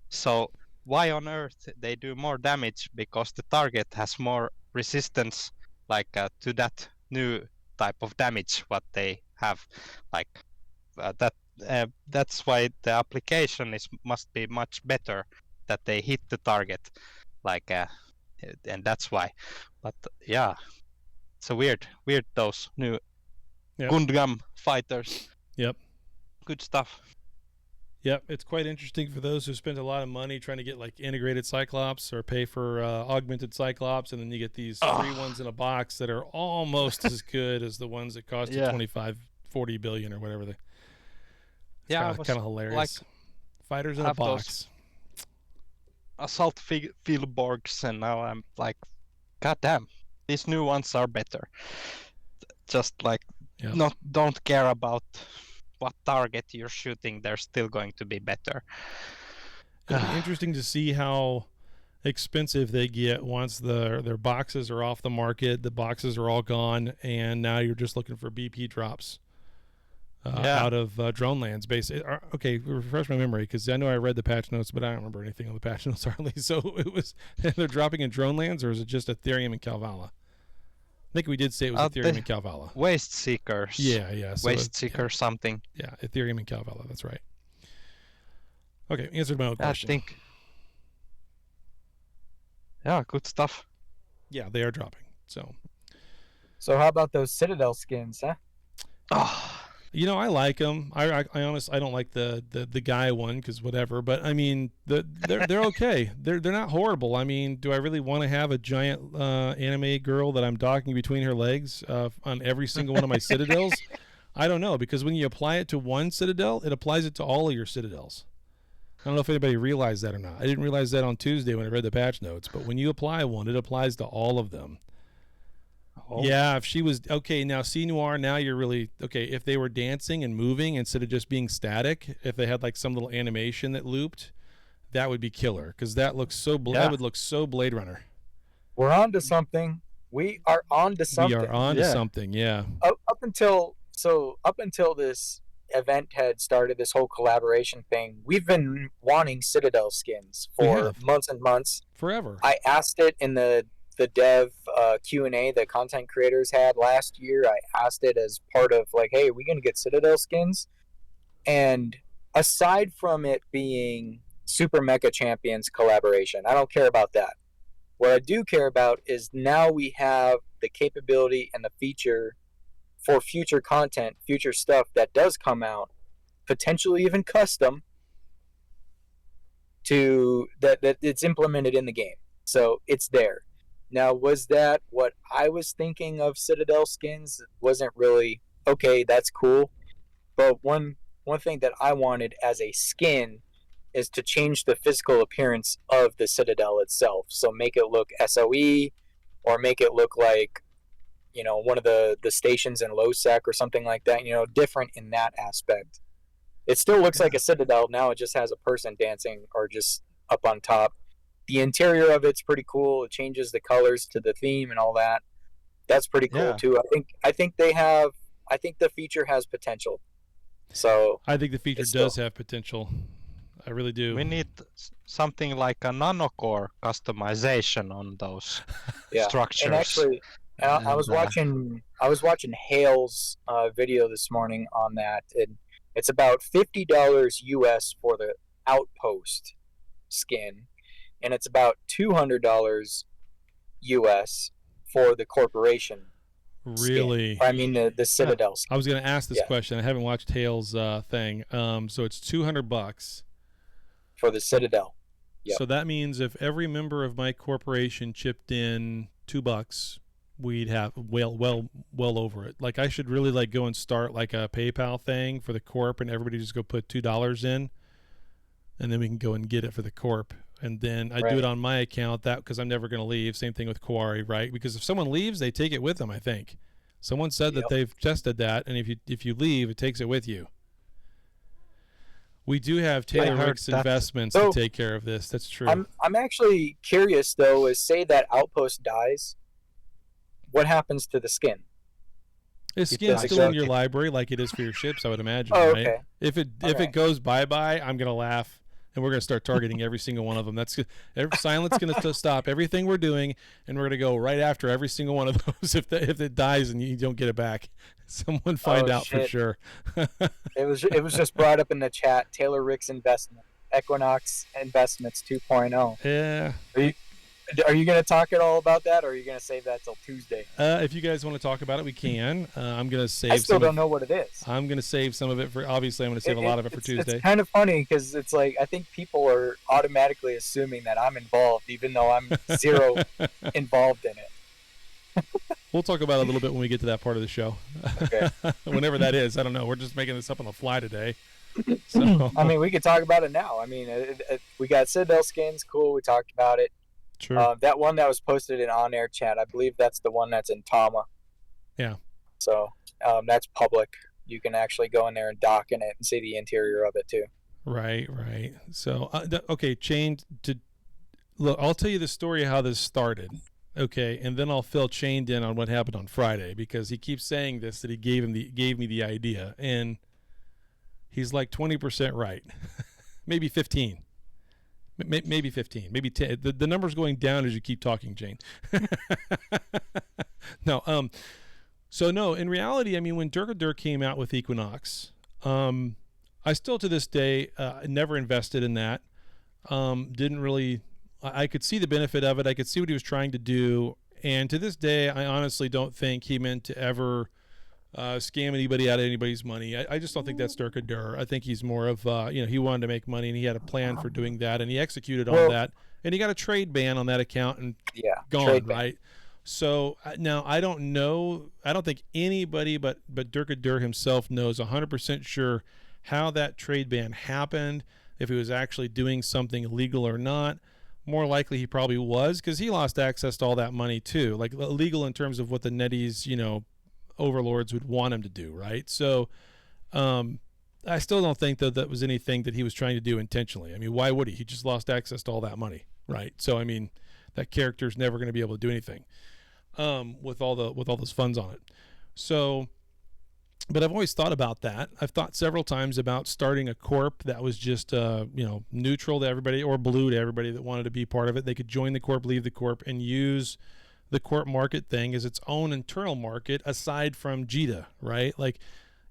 So why on earth they do more damage? Because the target has more resistance, like to that new type of damage what they have, like that's why the application must be much better, that they hit the target, like and that's why. But yeah, it's a weird those new Gundam fighters. Yep. Good stuff. Yep, it's quite interesting for those who spend a lot of money trying to get like integrated Cyclops or pay for augmented Cyclops, and then you get these free ones in a box that are almost as good as the ones that cost you 25-40 billion or whatever. Kind of hilarious. Like, fighters in a box. Assault Fieldborgs, and now I'm like, god damn, these new ones are better. Just like don't care about what target you're shooting, they're still going to be better. It'll be interesting to see how expensive they get once their boxes are off the market, the boxes are all gone, and now you're just looking for BP drops out of drone lands. Okay, refresh my memory, because I know I read the patch notes, but I don't remember anything on the patch notes hardly. So it was they're dropping in drone lands, or is it just Ethereum and Kalevala? I think we did say it was Ethereum and Kalevala. Waste Seekers. Yeah. So Waste Seeker something. Yeah, Ethereum and Kalevala. That's right. Okay, answered my own question. I think. Yeah, good stuff. Yeah, they are dropping. So how about those Citadel skins, huh? Oh, You know, I like them. I honestly, I don't like the guy one because whatever. But I mean, they're okay. They're not horrible. I mean, do I really want to have a giant anime girl that I'm docking between her legs on every single one of my citadels? I don't know, because when you apply it to one citadel, it applies it to all of your citadels. I don't know if anybody realized that or not. I didn't realize that on Tuesday when I read the patch notes. But when you apply one, it applies to all of them. Oh. Yeah, if she was okay, now C Noir, now you're really okay. If they were dancing and moving instead of just being static, if they had like some little animation that looped, that would be killer, because that looks so that would look so Blade Runner. We're on to something. We are on to something. We are on to something, yeah. Up until this event had started, this whole collaboration thing, we've been wanting Citadel skins for months and months. Forever. I asked it in the dev Q&A that content creators had last year. I asked it as part of like, hey, are we going to get Citadel skins? And aside from it being Super Mecha Champions collaboration, I don't care about that. What I do care about is now we have the capability and the feature for future content, future stuff that does come out, potentially even custom, to that it's implemented in the game. So it's there. Now, was that what I was thinking of Citadel skins? It wasn't really, okay, that's cool. But one thing that I wanted as a skin is to change the physical appearance of the Citadel itself. So make it look SOE, or make it look like, you know, one of the stations in Losec or something like that, you know, different in that aspect. It still looks like a Citadel. Now it just has a person dancing or just up on top. The interior of it's pretty cool. It changes the colors to the theme and all that. That's pretty cool too. I think the feature has potential. So I think the feature does have potential. I really do. We need something like a nanocore customization on those structures. And actually, I was watching Hale's video this morning on that, and it's about $50 US for the Outpost skin, and it's about $200 US for the Corporation. Really? Skin. I mean the Citadel skin. I was going to ask this question. I haven't watched Hale's thing. So it's $200 for the Citadel. Yep. So that means if every member of my corporation chipped in $2, we'd have well over it. Like, I should really like go and start like a PayPal thing for the corp, and everybody just go put $2 in, and then we can go and get it for the corp. And then I do it on my account, that because I'm never going to leave. Same thing with Quarry, right? Because if someone leaves, they take it with them. I think someone said that they've tested that, and if you leave, it takes it with you. We do have Taylor Rick's investments to take care of this. That's true. I'm actually curious though. Is say that Outpost dies, what happens to the skin? The skin's still in your library, like it is for your ships, I would imagine. Oh, right? Okay. If it goes bye, I'm gonna laugh. And we're going to start targeting every single one of them. Silent's going to stop everything we're doing, and we're going to go right after every single one of those. If it dies and you don't get it back, someone find out for sure. It was just brought up in the chat. Taylor Rick's investment, Equinox Investments 2.0. Yeah. Are you going to talk at all about that, or are you going to save that till Tuesday? If you guys want to talk about it, we can. I'm going to save. I still don't know what it is. I'm going to save some of it for. Obviously, I'm going to save a lot of it for Tuesday. It's kind of funny because it's like I think people are automatically assuming that I'm involved, even though I'm zero involved in it. We'll talk about it a little bit when we get to that part of the show. Okay. Whenever that is, I don't know. We're just making this up on the fly today. So I mean, we could talk about it now. I mean, we got Citadel skins. Cool. We talked about it. Sure. That one that was posted in on-air chat, I believe that's the one that's in Tama. Yeah. So that's public. You can actually go in there and dock in it and see the interior of it too. Right. So, okay, look, I'll tell you the story of how this started, okay, and then I'll fill Chained in on what happened on Friday, because he keeps saying this, that he gave me the idea, and he's like 20% right, maybe 15. Maybe 15, maybe 10. The number's going down as you keep talking, Jane. No, so no, in reality, I mean, when Dirk came out with Equinox, I still to this day never invested in that. Didn't really, I could see the benefit of it. I could see what he was trying to do. And to this day, I honestly don't think he meant to ever scam anybody out of anybody's money. I just don't think that's Durka Dur. I think he's more of, he wanted to make money and he had a plan for doing that and he executed on that. And he got a trade ban on that account and gone, right? So now I don't know. I don't think anybody but Durka Dur himself knows 100% sure how that trade ban happened, if he was actually doing something illegal or not. More likely he probably was, because he lost access to all that money too. Like illegal in terms of what the netties, overlords would want him to do, right? So I still don't think that was anything that he was trying to do intentionally. I mean, why would he? He just lost access to all that money, right? So I mean, that character's never going to be able to do anything with all those funds on it. So, but I've always thought about that. I've thought several times about starting a corp that was just neutral to everybody, or blue to everybody that wanted to be part of it. They could join the corp, leave the corp, and use the corp market thing as its own internal market aside from JITA, right? Like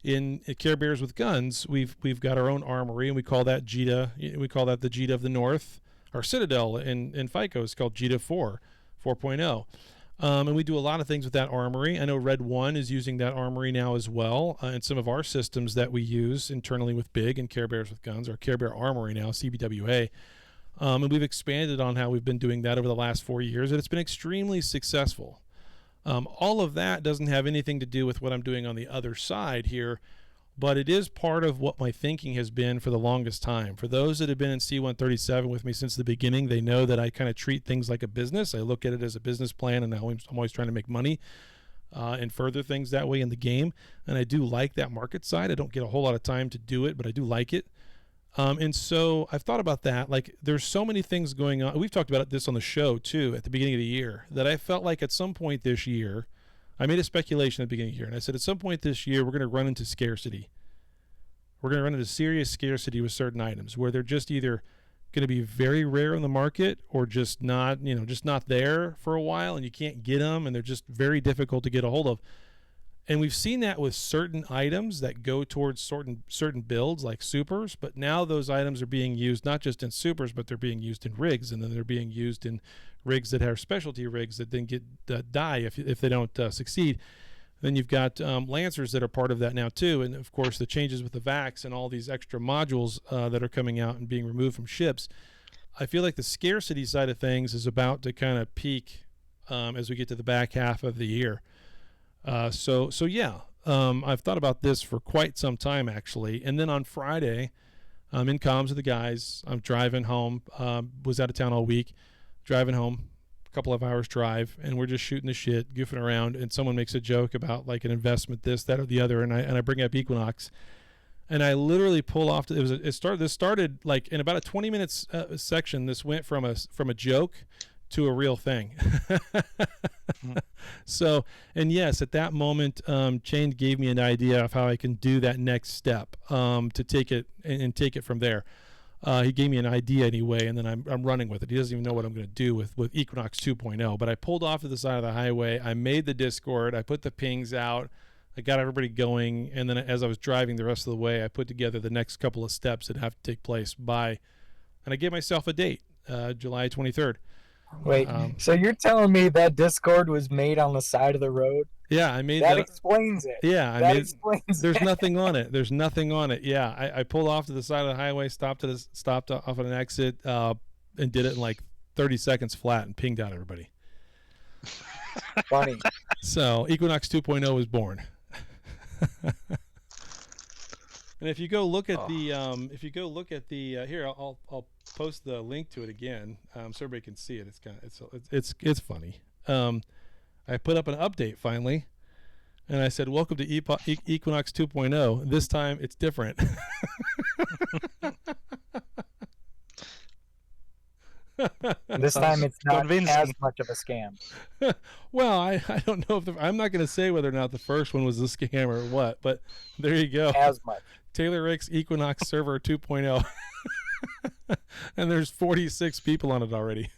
in Care Bears with Guns, we've got our own armory, and we call that JITA. We call that the JITA of the North. Our Citadel in FICO is called JITA 4.0. And we do a lot of things with that armory. I know Red One is using that armory now as well, and some of our systems that we use internally with Big and Care Bears with Guns, our Care Bear Armory now, CBWA. And we've expanded on how we've been doing that over the last 4 years, and it's been extremely successful. All of that doesn't have anything to do with what I'm doing on the other side here, but it is part of what my thinking has been for the longest time. For those that have been in C137 with me since the beginning, they know that I kind of treat things like a business. I look at it as a business plan, and I'm always trying to make money and further things that way in the game. And I do like that market side. I don't get a whole lot of time to do it, but I do like it. And so I've thought about that. Like, there's so many things going on. We've talked about this on the show too at the beginning of the year, that I felt like at some point this year, I made a speculation at the beginning of the year, and I said at some point this year we're going to run into scarcity. We're going to run into serious scarcity with certain items where they're just either going to be very rare in the market, or just not, just not there for a while, and you can't get them, and they're just very difficult to get a hold of. And we've seen that with certain items that go towards certain builds like supers, but now those items are being used not just in supers, but they're being used in rigs, and then they're being used in rigs that have specialty rigs that then get die if they don't succeed. Then you've got Lancers that are part of that now too, and of course the changes with the VAX and all these extra modules that are coming out and being removed from ships. I feel like the scarcity side of things is about to kind of peak as we get to the back half of the year. So yeah, I've thought about this for quite some time actually. And then on Friday, I'm in comms with the guys. I'm driving home. Was out of town all week, driving home, a couple of hours drive, and we're just shooting the shit, goofing around. And someone makes a joke about like an investment, this, that, or the other, and I bring up Equinox, and I literally pull off. This started like in about a 20 minutes section. This went from a joke to a real thing. So, and yes, at that moment, Chain gave me an idea of how I can do that next step to take it and take it from there. He gave me an idea anyway, and then I'm running with it. He doesn't even know what I'm going to do with Equinox 2.0, but I pulled off to the side of the highway. I made the Discord. I put the pings out. I got everybody going, and then as I was driving the rest of the way, I put together the next couple of steps that have to take place and I gave myself a date, July 23rd. Wait, so you're telling me that Discord was made on the side of the road? Yeah, I made that. That Explains it. Yeah, explains there's it. nothing on it. There's nothing on it. Yeah, I pulled off to the side of the highway, stopped off at an exit, and did it in like 30 seconds flat and pinged out everybody. Funny. So Equinox 2.0 was born. And if you go look at the, here I'll post the link to it again, so everybody can see it. It's funny. I put up an update finally, and I said, "Welcome to Equinox 2.0. This time it's different." This time it's not as much of a scam. Well, I don't know if I'm not going to say whether or not the first one was a scam or what, but there you go. As much. Taylor Rick's Equinox server 2.0. And there's 46 people on it already.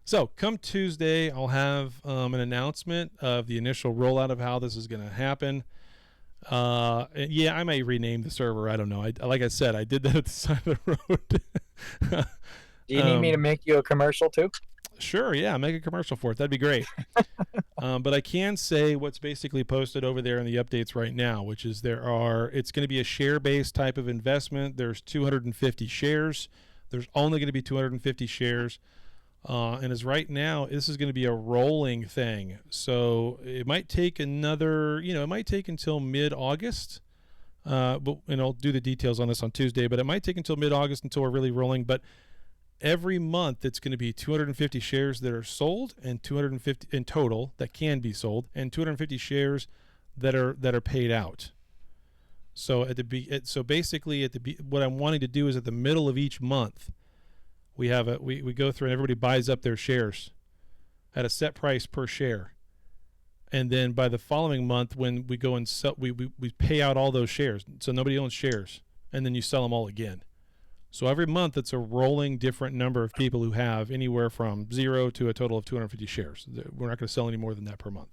So come Tuesday, I'll have an announcement of the initial rollout of how this is going to happen. Yeah, I may rename the server. I don't know. Like I said, I did that at the side of the road. Do you need me to make you a commercial too? Sure, yeah, make a commercial for it. That'd be great. But I can say what's basically posted over there in the updates right now, which is it's going to be a share-based type of investment. There's 250 shares. There's only going to be 250 shares. And as right now, this is going to be a rolling thing. So it might take it might take until mid-August. And I'll do the details on this on Tuesday, but it might take until mid-August until we're really rolling. But every month it's going to be 250 shares that are sold, and 250 in total that can be sold, and 250 shares that are paid out. So basically what I'm wanting to do is at the middle of each month, we go through and everybody buys up their shares at a set price per share. And then by the following month, when we go and sell, we pay out all those shares. So nobody owns shares, and then you sell them all again. So every month, it's a rolling different number of people who have anywhere from 0 to a total of 250 shares. We're not going to sell any more than that per month.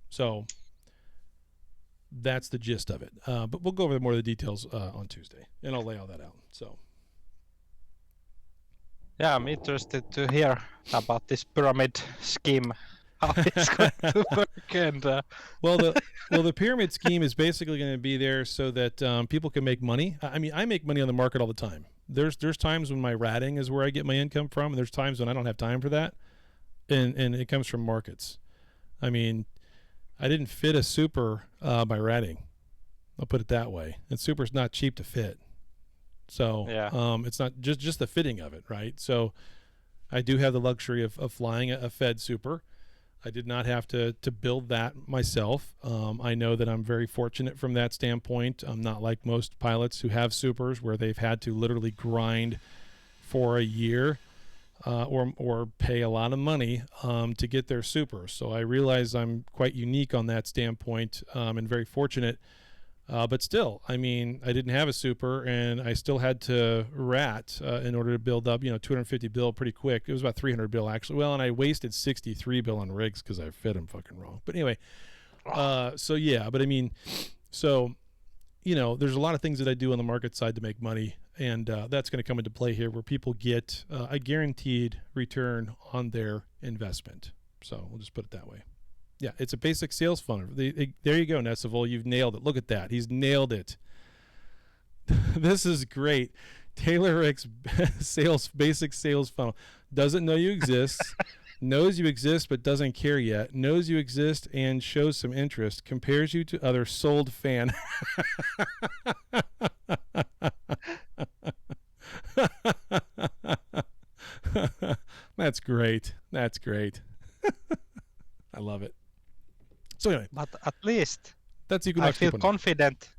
So that's the gist of it. But we'll go over more of the details on Tuesday, and I'll lay all that out. So. Yeah, I'm interested to hear about this pyramid scheme, how it's going to work. And well, the pyramid scheme is basically going to be there so that people can make money. I mean, I make money on the market all the time. There's times when my ratting is where I get my income from, and there's times when I don't have time for that, and it comes from markets. I mean, I didn't fit a super by ratting. I'll put it that way. And super's not cheap to fit. So yeah. It's not just the fitting of it, right? So I do have the luxury of flying a Fed Super. I did not have to build that myself. I know that I'm very fortunate from that standpoint. I'm not like most pilots who have Supers where they've had to literally grind for a year or pay a lot of money to get their Super. So I realize I'm quite unique on that standpoint and very fortunate. But still, I mean, I didn't have a super, and I still had to rat in order to build up, 250 bill pretty quick. It was about 300 bill, actually. Well, and I wasted 63 bill on rigs because I fit them fucking wrong. But anyway, so yeah, but I mean, so, there's a lot of things that I do on the market side to make money, and that's going to come into play here where people get a guaranteed return on their investment. So we'll just put it that way. Yeah, it's a basic sales funnel. There you go, Nessival. You've nailed it. Look at that. He's nailed it. This is great. Taylor Rick's basic sales funnel. Doesn't know you exist. Knows you exist but doesn't care yet. Knows you exist and shows some interest. Compares you to other sold fan. That's great. That's great. I love it. So anyway, but at least that's Equinox I feel 2.0. confident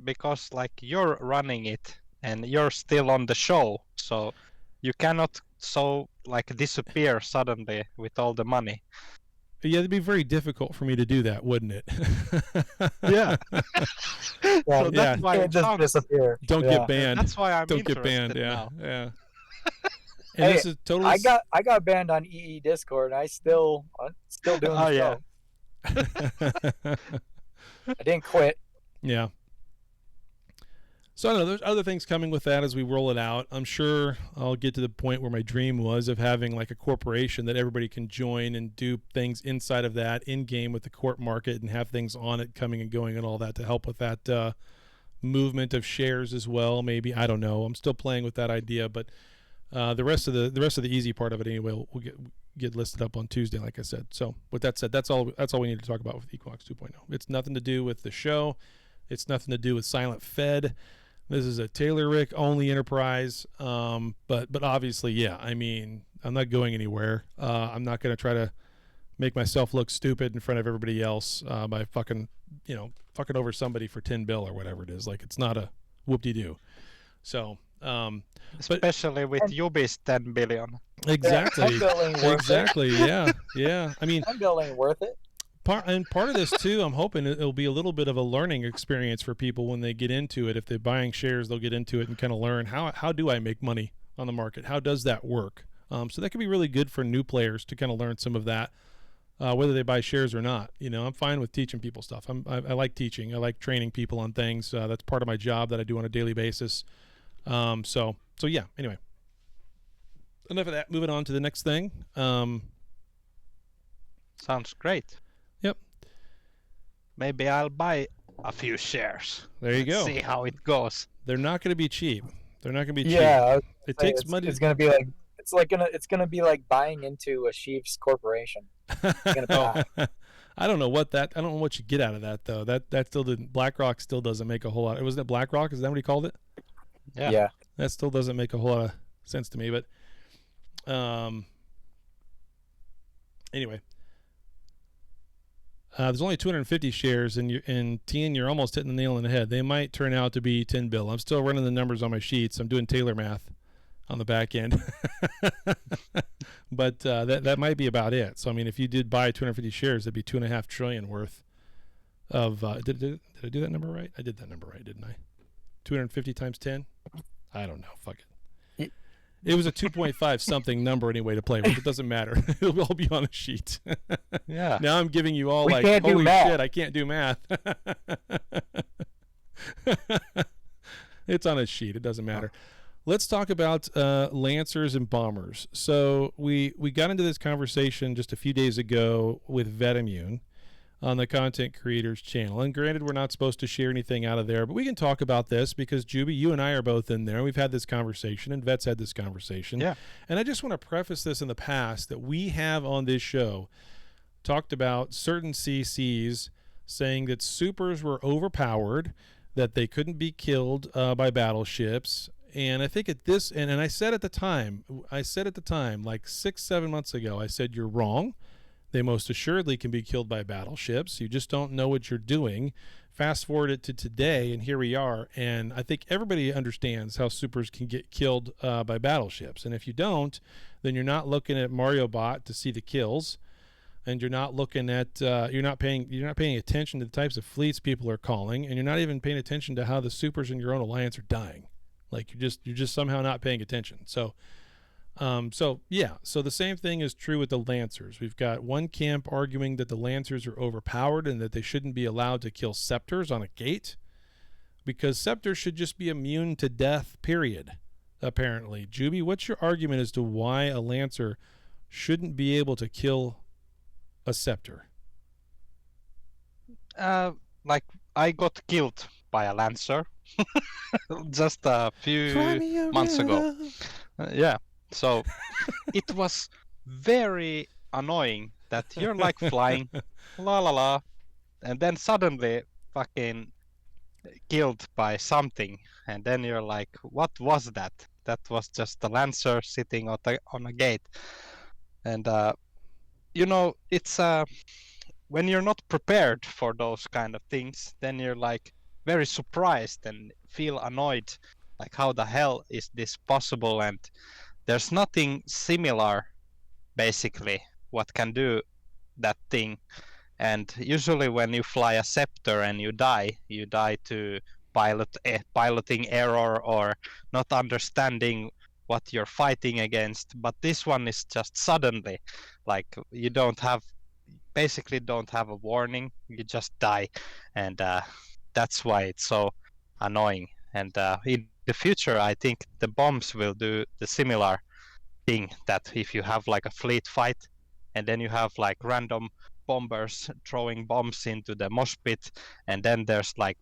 because you're running it and you're still on the show, so you cannot disappear suddenly with all the money. Yeah, it'd be very difficult for me to do that, wouldn't it? Yeah. So that's why it just disappear. Don't get banned. That's why I'm Don't get banned. now. Yeah. And Hey, this is totally. I got banned on EE Discord, and I'm still doing the show. I didn't quit. Yeah. So I don't know, there's other things coming with that as we roll it out. I'm sure I'll get to the point where my dream was of having like a corporation that everybody can join and do things inside of that in game with the court market and have things on it coming and going and all that to help with that movement of shares as well. Maybe, I don't know. I'm still playing with that idea, but the rest of the easy part of it anyway will get listed up on Tuesday, like I said. So with that said, that's all we need to talk about with Equinox 2.0. It's nothing to do with the show. It's nothing to do with Silent Fed. This is a Taylor Rick only enterprise. But obviously, yeah, I mean, I'm not going anywhere. I'm not going to try to make myself look stupid in front of everybody else by fucking over somebody for 10 bill or whatever it is. Like, it's not a whoop-de-doo. So, especially with Yubi's 10 billion. Exactly. Exactly. Yeah. Yeah. I mean, 10 bill ain't worth it. Part of this too, I'm hoping it'll be a little bit of a learning experience for people when they get into it. If they're buying shares, they'll get into it and kind of learn how do I make money on the market? How does that work? So that could be really good for new players to kind of learn some of that, whether they buy shares or not. I'm fine with teaching people stuff. I like teaching. I like training people on things. That's part of my job that I do on a daily basis. So yeah. Anyway. enough of that. Moving on to the next thing. Sounds great. Yep. Maybe I'll buy a few shares. There you go. See how it goes. They're not going to be cheap. They're not going to be cheap. Yeah, It takes it's, money. It's gonna be like it's gonna be like buying into a Chiefs corporation. Gonna buy. I don't know what you get out of that though. That still didn't. BlackRock still doesn't make a whole lot. Wasn't it BlackRock? Is that what he called it? Yeah. That still doesn't make a whole lot of sense to me. But anyway, there's only 250 shares, and Tien, you're almost hitting the nail on the head. They might turn out to be 10 bill. I'm still running the numbers on my sheets. I'm doing Taylor math on the back end. But that might be about it. So I mean, if you did buy 250 shares, that'd be $2.5 trillion worth of. Did I do that number right? I did that number right, didn't I? 250 times 10. I don't know. Fuck it. It was a 2.5 something number anyway to play with. It doesn't matter. It'll all be on a sheet. Yeah. Now I'm giving you all We like, can't do holy math. shit, I can't do math. It's on a sheet. It doesn't matter. Let's talk about Lancers and Bombers. So we got into this conversation just a few days ago with VetImmune on the Content Creators channel. And granted, we're not supposed to share anything out of there, but we can talk about this because, Juby, you and I are both in there. We've had this conversation, and Vet's had this conversation. Yeah. And I just want to preface this in the past that we have on this show talked about certain CCs saying that supers were overpowered, that they couldn't be killed by battleships. And I think at this, and I said at the time, like 6-7 months ago, I said, you're wrong. They most assuredly can be killed by battleships. You just don't know what you're doing. Fast forward it to today, and here we are. And I think everybody understands how supers can get killed by battleships. And if you don't, then you're not looking at Mario Bot to see the kills, and you're not looking at you're not paying attention to the types of fleets people are calling, and you're not even paying attention to how the supers in your own alliance are dying. Like you're just somehow not paying attention. So the same thing is true with the Lancers. We've got one camp arguing that the Lancers are overpowered and that they shouldn't be allowed to kill Scepters on a gate because Scepters should just be immune to death, period, apparently. Juby, what's your argument as to why a Lancer shouldn't be able to kill a Scepter? Like I got killed by a Lancer just a few months ago. Yeah. So it was very annoying that you're like flying, la la la, and then suddenly fucking killed by something, and then you're like, what was that? That was just a Lancer sitting on a gate, and it's when you're not prepared for those kind of things, then you're like very surprised and feel annoyed, like how the hell is this possible? And there's nothing similar, basically, what can do that thing. And usually when you fly a Scepter and you die to piloting error or not understanding what you're fighting against. But this one is just suddenly, like you basically don't have a warning, you just die. And that's why it's so annoying. And in the future, I think the bombs will do the similar thing, that if you have like a fleet fight and then you have like random bombers throwing bombs into the mosh pit, and then there's like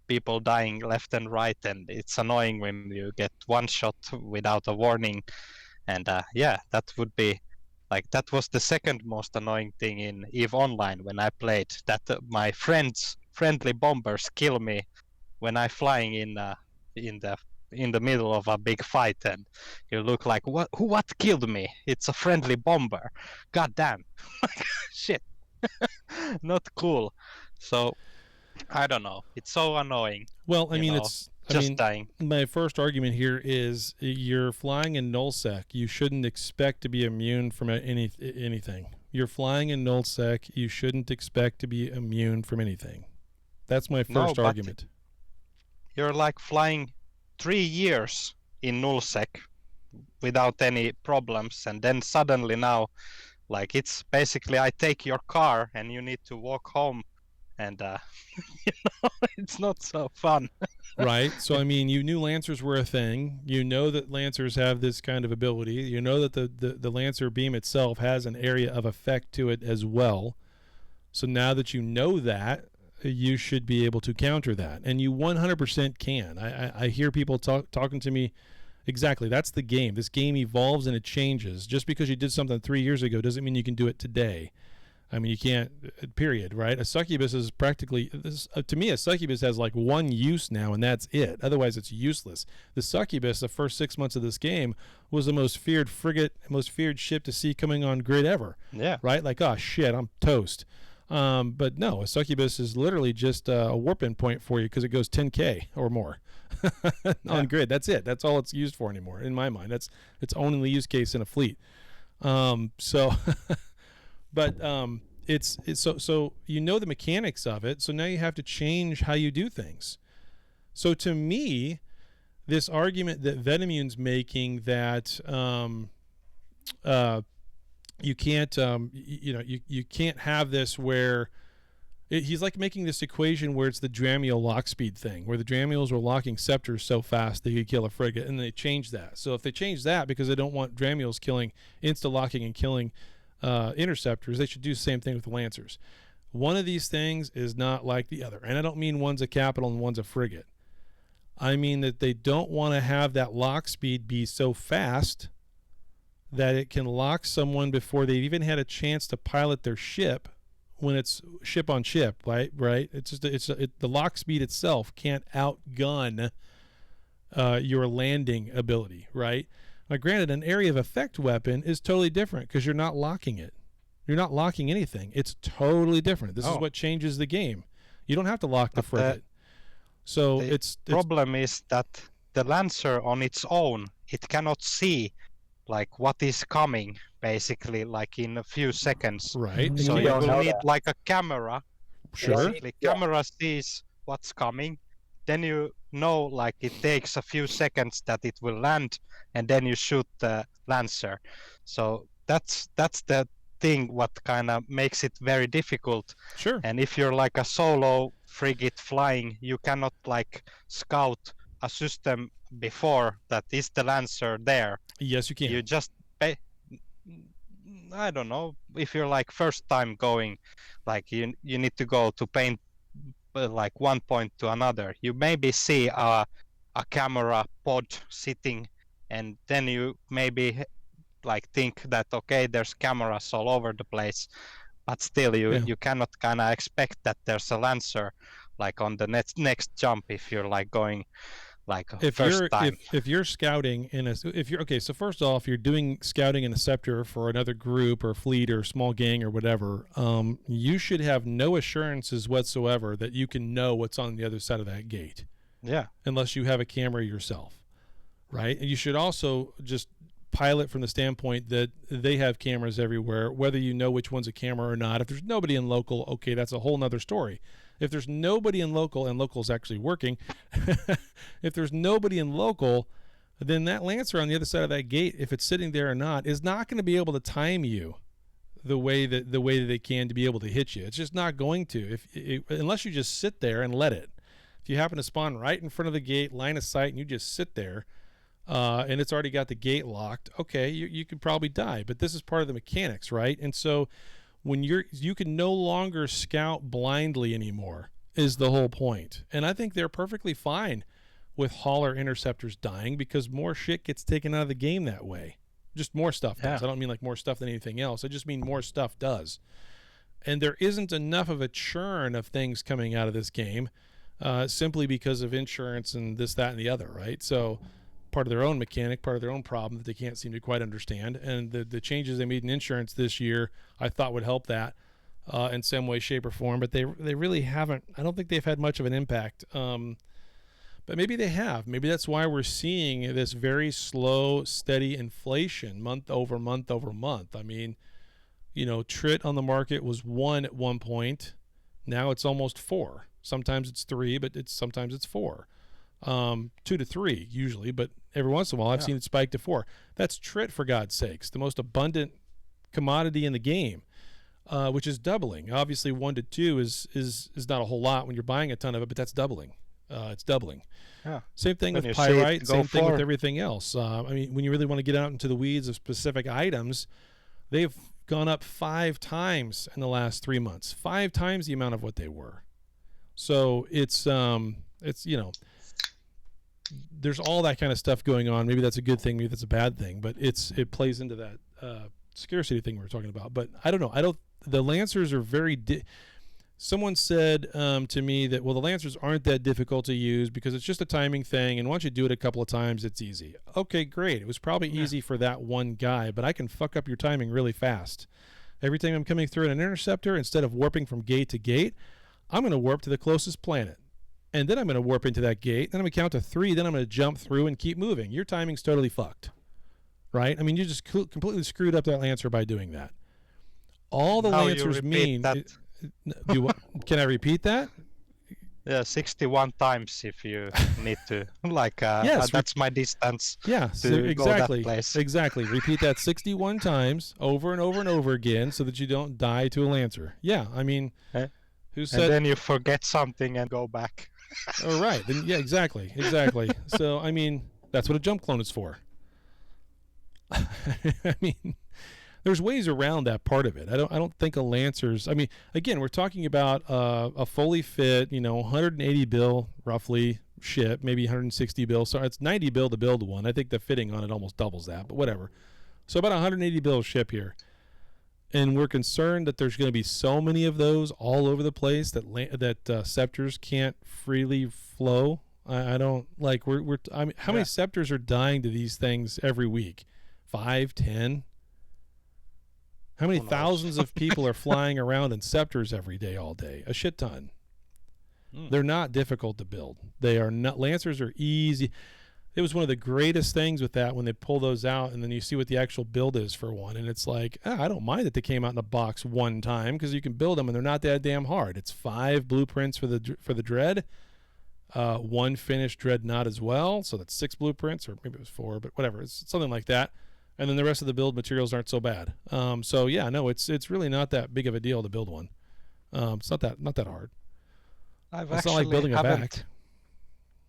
people dying left and right, and it's annoying when you get one shot without a warning. And that would be like, that was the second most annoying thing in EVE Online when I played, that my friendly bombers kill me when I'm flying in the middle of a big fight, and you look like, what killed me? It's a friendly bomber. God damn. Shit. Not cool. So I don't know. It's so annoying. Well, I mean, dying. My first argument here is you're flying in nullsec. You shouldn't expect to be immune from anything. You're flying in nullsec. You shouldn't expect to be immune from anything. That's my first argument. You're like flying 3 years in nullsec without any problems, and then suddenly now, like, it's basically I take your car and you need to walk home and it's not so fun. Right. So, I mean, you knew Lancers were a thing. You know that Lancers have this kind of ability. You know that the Lancer beam itself has an area of effect to it as well. So now that you know that, you should be able to counter that. And you 100% can. I hear people talking to me. Exactly. That's the game. This game evolves and it changes. Just because you did something 3 years ago doesn't mean you can do it today. I mean, you can't, period, right? A succubus is practically, to me, a succubus has like one use now, and that's it. Otherwise, it's useless. The succubus, the first 6 months of this game, was the most feared frigate, most feared ship to see coming on grid ever. Yeah. Right? Like, oh, shit, I'm toast. But no, a succubus is literally just a warp-in point for you because it goes 10K or more on grid. That's it. That's all it's used for anymore, in my mind. That's its only use case in a fleet. So... But it's so you know the mechanics of it, so now you have to change how you do things. So to me, this argument that Vetamune's making that you can't you can't have this where he's like making this equation where it's the Dramiel lock speed thing, where the Dramiels were locking scepters so fast they could kill a frigate, and they changed that. So if they change that because they don't want Dramiels killing, insta-locking and killing interceptors, they should do the same thing with the Lancers. One of these things is not like the other, and I don't mean one's a capital and one's a frigate. I mean that they don't want to have that lock speed be so fast that it can lock someone before they've even had a chance to pilot their ship when it's ship on ship, right? It's just the lock speed itself can't outgun your landing ability, right? Now, granted, an area of effect weapon is totally different because you're not locking it. You're not locking anything. It's totally different. This is what changes the game. You don't have to lock the frigate. So the problem is that the Lancer on its own, it cannot see like what is coming basically like in a few seconds. Right. So you will need like a camera. Sure. Basically, camera sees what's coming. Then you know like it takes a few seconds that it will land, and then you shoot the Lancer. So that's the thing what kind of makes it very difficult. Sure. And if you're like a solo frigate flying, you cannot like scout a system before that is the Lancer there. Yes, you can. You just I don't know, if you're like first time going, like you need to go to paint like one point to another. You maybe see a camera pod sitting, and then you maybe like think that okay, there's cameras all over the place, but still you cannot kind of expect that there's a Lancer like on the next jump if you're like going like if you're scouting so first off, you're doing scouting in a scepter for another group or fleet or small gang or whatever, you should have no assurances whatsoever that you can know what's on the other side of that gate. Yeah. Unless you have a camera yourself, right? And you should also just pilot from the standpoint that they have cameras everywhere, whether you know which one's a camera or not. If there's nobody in local, okay, that's a whole nother story. If there's nobody in local, and local's actually working, if there's nobody in local, then that Lancer on the other side of that gate, if it's sitting there or not, is not going to be able to time you the way that they can to be able to hit you. It's just not going to, unless you just sit there and let it. If you happen to spawn right in front of the gate, line of sight, and you just sit there, and it's already got the gate locked, okay, you could probably die. But this is part of the mechanics, right? And so when you can no longer scout blindly anymore is the whole point. And I think they're perfectly fine with hauler interceptors dying because more shit gets taken out of the game that way. Just more stuff does. I don't mean like more stuff than anything else. I just mean more stuff does. And there isn't enough of a churn of things coming out of this game simply because of insurance and this, that, and the other, right? So part of their own mechanic, part of their own problem that they can't seem to quite understand. And the changes they made in insurance this year, I thought would help that in some way, shape, or form. But they really haven't. I don't think they've had much of an impact. But maybe they have. Maybe that's why we're seeing this very slow, steady inflation month over month over month. I mean, Trit on the market was 1 at one point. Now it's almost 4. Sometimes it's 3, but sometimes it's 4. 2 to 3 usually, but every once in a while I've seen it spike to 4. That's Trit, for God's sakes, the most abundant commodity in the game. which is doubling. Obviously, 1 to 2 is not a whole lot when you're buying a ton of it, but that's doubling. It's doubling. Yeah. Same thing When with you see it pyrite. go Same thing with for- everything else. I mean, when you really want to get out into the weeds of specific items, they've gone up 5 times in the last 3 months. 5 times the amount of what they were. So it's there's all that kind of stuff going on. Maybe that's a good thing. Maybe that's a bad thing. But it plays into that scarcity thing we were talking about. But I don't know. The Lancers are very. Someone said to me that, well, the Lancers aren't that difficult to use because it's just a timing thing, and once you do it a couple of times, it's easy. Okay, great. It was probably easy for that one guy, but I can fuck up your timing really fast. Every time I'm coming through an interceptor, instead of warping from gate to gate, I'm going to warp to the closest planet. And then I'm going to warp into that gate. Then I'm going to count to 3. Then I'm going to jump through and keep moving. Your timing's totally fucked. Right? I mean, you just completely screwed up that Lancer by doing that. All the Now you Lancers repeat mean... that. Can I repeat that? Yeah, 61 times if you need to. Yes, that's my distance. Yeah, to exactly. go that place. Exactly. Repeat that 61 times over and over and over again so that you don't die to a Lancer. Yeah, I mean, Eh? who And said... then you forget something and go back. Oh, right. Then, yeah, exactly. So, I mean, that's what a jump clone is for. I mean, there's ways around that part of it. I don't think a Lancer's... I mean, again, we're talking about a fully fit, 180 bill roughly ship, maybe 160 bill. So it's 90 bill to build one. I think the fitting on it almost doubles that, but whatever. So about 180 bill ship here. And we're concerned that there's going to be so many of those all over the place that scepters can't freely flow. I don't like. I mean, how many scepters are dying to these things every week? 5, 10. How many thousands of people are flying around in scepters every day, all day? A shit ton. They're not difficult to build. They are not. Lancers are easy. It was one of the greatest things with that when they pull those out and then you see what the actual build is for one. And it's like, I don't mind that they came out in a box one time because you can build them and they're not that damn hard. It's 5 blueprints for the Dread, 1 finished Dreadnought as well. So that's 6 blueprints, or maybe it was 4, but whatever. It's something like that. And then the rest of the build materials aren't so bad. So yeah, no, it's really not that big of a deal to build one. It's not that hard. It's not like building a back.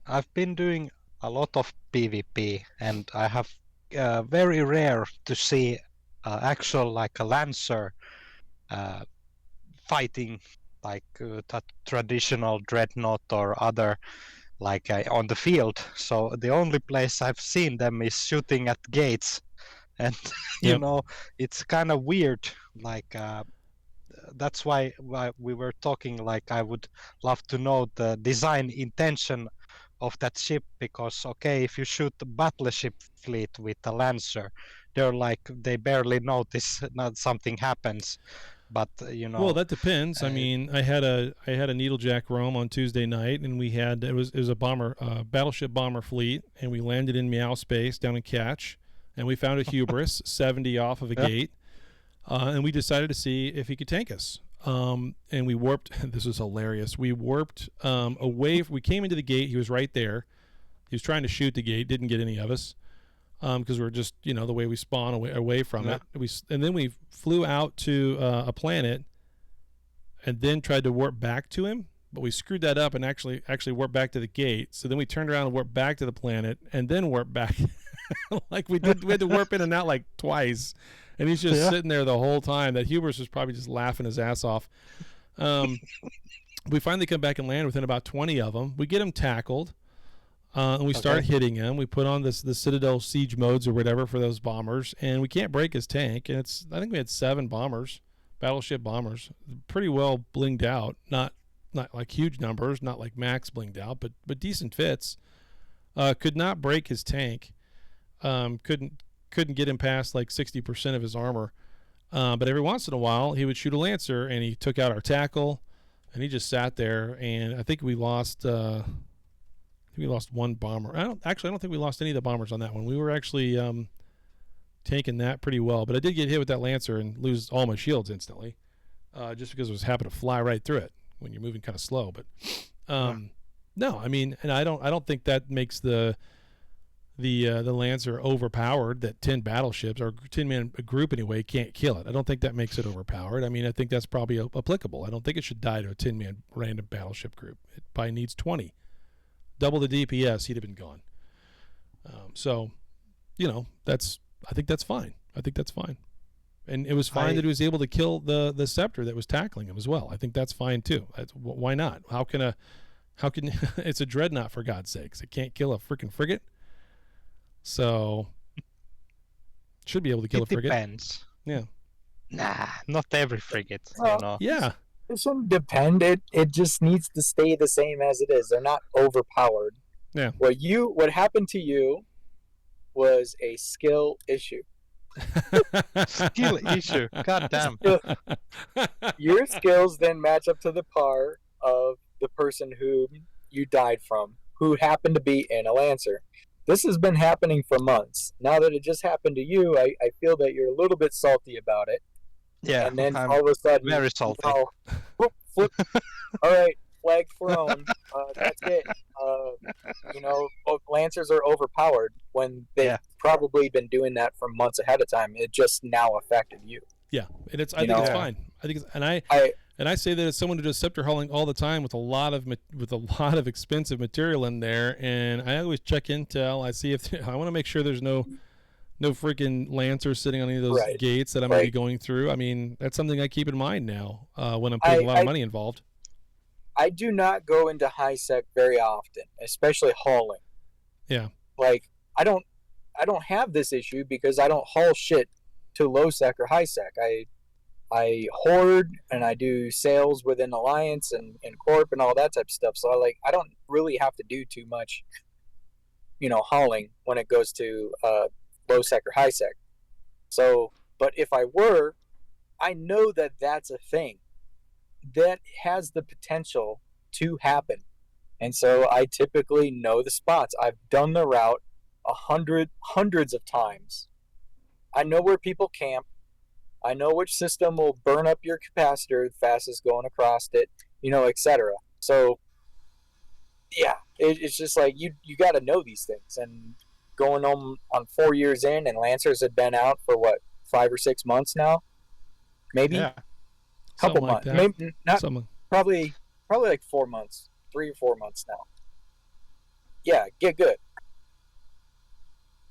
I've been doing a lot of PvP, and I have very rare to see actual like a Lancer fighting like that traditional Dreadnought or other on the field. So the only place I've seen them is shooting at gates, and it's kind of weird. That's why we were talking. I would love to know the design intention of that ship, because if you shoot a battleship fleet with a Lancer, they barely notice that something happens. But well, that depends. I mean, I had a Needlejack roam on Tuesday night, and we had it was a bomber battleship bomber fleet, and we landed in Meow Space down in Catch, and we found a Hubris 70 off of a gate, and we decided to see if he could tank us. And we warped. This was hilarious. We warped away. We came into the gate. He was right there. He was trying to shoot the gate. Didn't get any of us because we're just the way we spawn away from it. And then we flew out to a planet, and then tried to warp back to him. But we screwed that up and actually warped back to the gate. So then we turned around and warped back to the planet, and then warped back. We had to warp in and out twice. And he's just sitting there the whole time. That Hubris was probably just laughing his ass off. We finally come back and land within about 20 of them. We get him tackled, and we start hitting him. We put on the Citadel siege modes or whatever for those bombers, and we can't break his tank. And I think we had 7 bombers, battleship bombers, pretty well blinged out. Not like huge numbers, not like max blinged out, but decent fits. Could not break his tank. Couldn't get him past 60% of his armor, but every once in a while he would shoot a Lancer, and he took out our tackle, and he just sat there. And I think we lost. We lost 1 bomber. I don't think we lost any of the bombers on that one. We were actually tanking that pretty well, but I did get hit with that Lancer and lose all my shields instantly, just because it was happened to fly right through it when you're moving kind of slow. But no, I mean, and I don't think that makes the the Lancer overpowered, that 10 battleships or 10-man group anyway can't kill it. I don't think that makes it overpowered. I mean, I think that's probably applicable. I don't think it should die to a 10-man random battleship group. It probably needs 20. Double the DPS, he'd have been gone. So, I think that's fine. I think that's fine. And it was fine that he was able to kill the Scepter that was tackling him as well. I think that's fine too. Why not? How can it's a dreadnought, for God's sakes. It can't kill a freaking frigate. So should be able to kill a frigate. It depends. Yeah. Nah, not every frigate. Yeah. It shouldn't depend. It just needs to stay the same as it is. They're not overpowered. Yeah. What happened to you was a skill issue. Skill issue. God damn. Your skills then match up to the par of the person who you died from, who happened to be in a Lancer. This has been happening for months. Now that it just happened to you, I feel that you're a little bit salty about it. Yeah. And then I'm all of a sudden, very salty. Flip. All right, flag thrown. That's it. Lancers are overpowered when they've probably been doing that for months ahead of time. It just now affected you. Yeah, and I think it's fine. I think I say that as someone who does scepter hauling all the time with a lot of expensive material in there, and I always check intel. I see if I want to make sure there's no freaking Lancer sitting on any of those gates that I'm going to be going through. I mean, that's something I keep in mind now when I'm putting a lot of money involved. I do not go into high sec very often, especially hauling. Yeah. Like I don't have this issue because I don't haul shit to low sec or high sec. I hoard and I do sales within Alliance and Corp and all that type of stuff. So I don't really have to do too much, hauling when it goes to low sec or high sec. So, but if I were, I know that that's a thing that has the potential to happen. And so I typically know the spots. I've done the route hundreds of times. I know where people camp. I know which system will burn up your capacitor the fastest going across it, etc. So, yeah, it's just like you got to know these things. And going on 4 years in, and Lancers had been out for 5 or 6 months now, maybe. Yeah. Couple months, maybe not. Probably like 4 months, 3 or 4 months now. Yeah, get good.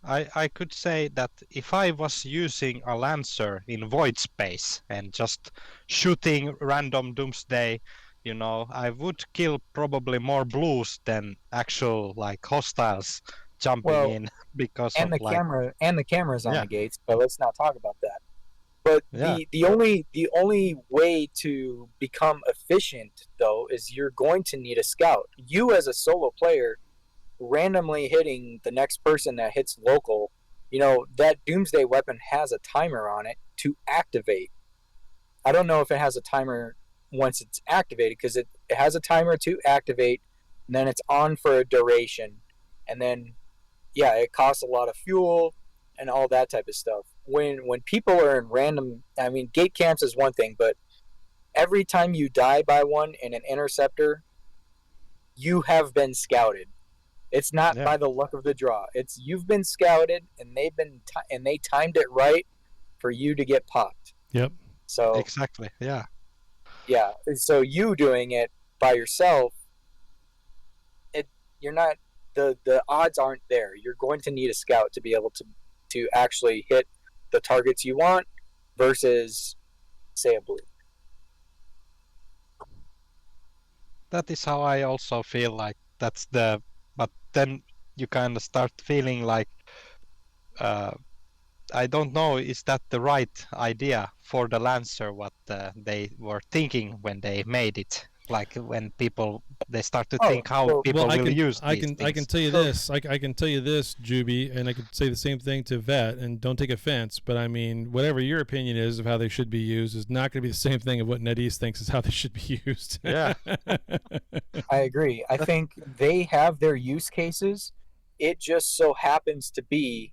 I could say that if I was using a Lancer in void space and just shooting random Doomsday, I would kill probably more blues than actual hostiles jumping in because and of the cameras on the gates. But let's not talk about that. But the only way to become efficient though is you're going to need a scout. You as a solo player randomly hitting the next person that hits local, that Doomsday weapon has a timer on it to activate. I don't know if it has a timer once it's activated, because it has a timer to activate, and then it's on for a duration, and then it costs a lot of fuel and all that type of stuff. When people are in random, I mean, gate camps is one thing, but every time you die by one in an interceptor, you have been scouted. It's not by the luck of the draw. It's you've been scouted, and they timed it right for you to get popped. Yep. So exactly. Yeah. Yeah. So you doing it by yourself, you're not. The odds aren't there. You're going to need a scout to be able to actually hit the targets you want versus, say, a blue. That is how I also feel like but then you kind of start feeling like, I don't know, is that the right idea for the Lancer, what they were thinking when they made it? Like when they start to think how people will use these things. I can tell you this. I can tell you this, Juby, and I could say the same thing to Vet, and don't take offense, but I mean, whatever your opinion is of how they should be used is not going to be the same thing of what NetEase thinks is how they should be used. Yeah. I agree. I think they have their use cases. It just so happens to be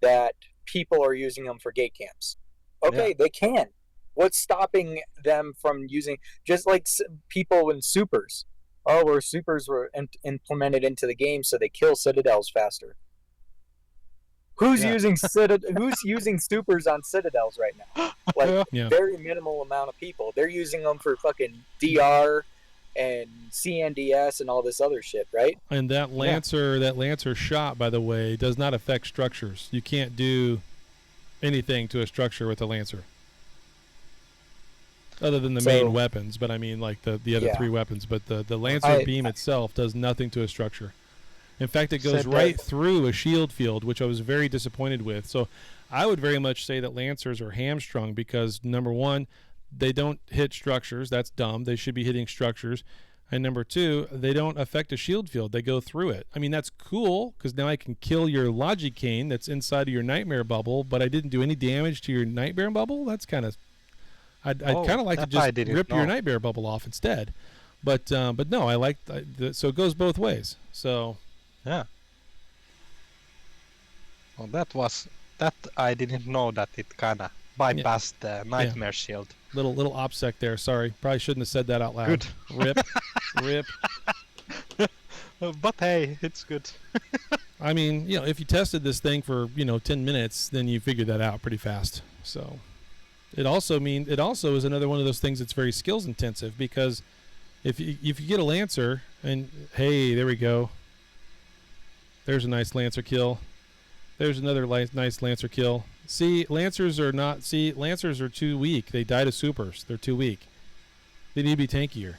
that people are using them for gate camps. Okay, they can. What's stopping them from using, just like people in supers? Where supers were implemented into the game so they kill citadels faster. Who's Yeah. using supers on Citadels right now? Like Yeah. very minimal amount of people. They're using them for fucking DR and CNDS and all this other shit, right? And that Lancer shot, by the way, does not affect structures. You can't do anything to a structure with a Lancer. Other than the main weapons, but I mean like the other 3 weapons. But the Lancer beam itself does nothing to a structure. In fact, it goes right through a shield field, which I was very disappointed with. So I would very much say that Lancers are hamstrung because, number one, they don't hit structures. That's dumb. They should be hitting structures. And number 2, they don't affect a shield field. They go through it. I mean, that's cool because now I can kill your Logicane that's inside of your Nightmare Bubble, but I didn't do any damage to your Nightmare Bubble? That's kind of... I'd kind of like to just rip your Nightmare Bubble off instead. But no, I like... so it goes both ways. So... Yeah. Well, that I didn't know that it kind of bypassed the Nightmare Shield. Little OPSEC there. Sorry, probably shouldn't have said that out loud. Good. Rip, rip. But hey, it's good. I mean, if you tested this thing for 10 minutes, then you figure that out pretty fast. So, it also is another one of those things that's very skills intensive because if you get a Lancer and hey, there we go. There's a nice Lancer kill. There's another nice Lancer kill. Lancers are too weak. They die to supers. They're too weak. They need to be tankier.